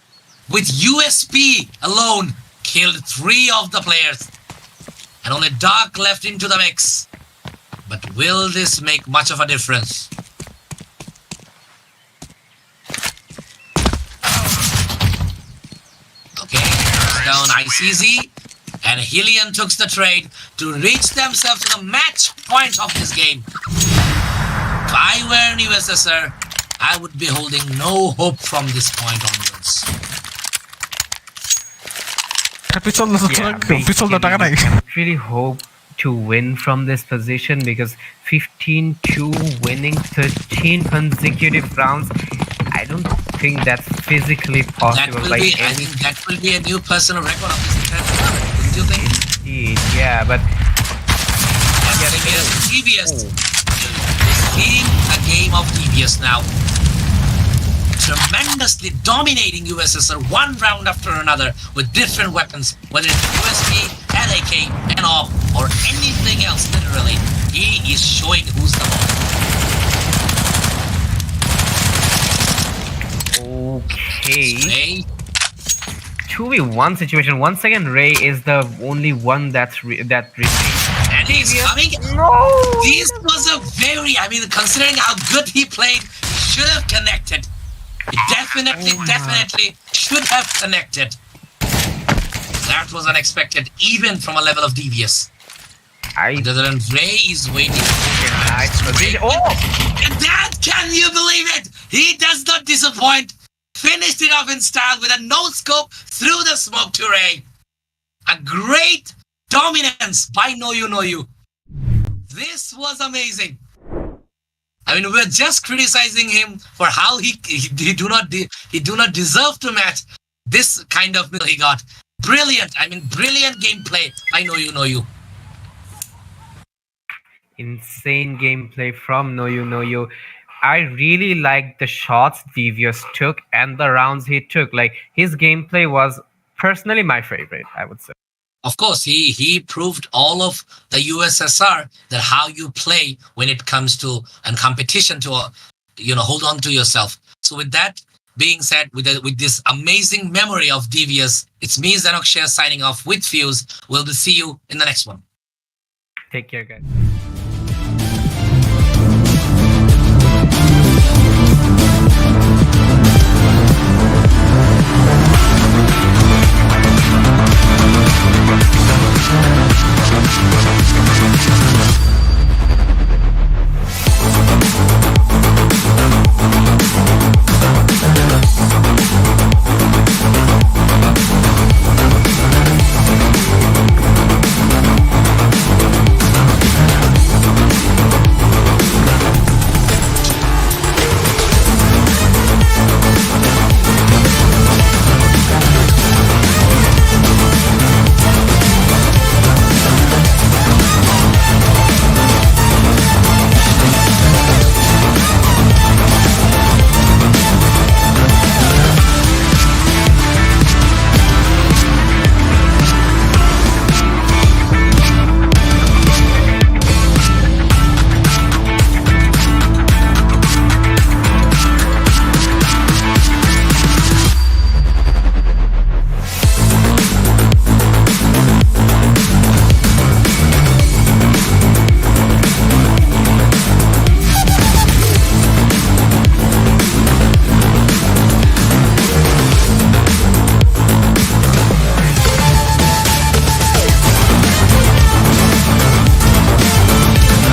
with USP alone, killed 3 of the players. And only Dark left into the mix. But will this make much of a difference? Okay, down ICZ, and Hillian took the trade to reach themselves to the match point of this game. If I were in USSR, I would be holding no hope from this point onwards. I really hope to win from this position because 15-2 winning 13 consecutive rounds, I don't think that's physically possible. I think that will be a new personal record of this entire tournament. Don't you think? Indeed, yeah, but Devious. Seeing a game of Devious now. Tremendously dominating USSR one round after another with different weapons, whether it's USP, LAK, NOP, or anything else literally. He is showing who's the boss. okay. Ray. 2v1 situation. Once again, Ray is the only one that received. And he's coming. No! This was a very, considering how good he played, he should have connected. He definitely should have connected. That was unexpected, even from a level of Devious. Other than Ray is waiting. And that, can you believe it? He does not disappoint. Finished it off in style with a no-scope through the smoke to Ray. A great dominance by noUnoU. This was amazing. We're just criticizing him for how he do not deserve to match this kind of he got. Brilliant. Brilliant gameplay by noUnoU. Insane gameplay from noUnoU. I really liked the shots Devious took and the rounds he took. Like, his gameplay was personally my favorite, I would say. Of course, he proved all of the USSR that how you play when it comes to a competition to hold on to yourself. So with that being said, with this amazing memory of Devious, it's me, Zenoksher, signing off with Fuse. We'll see you in the next one. Take care, guys.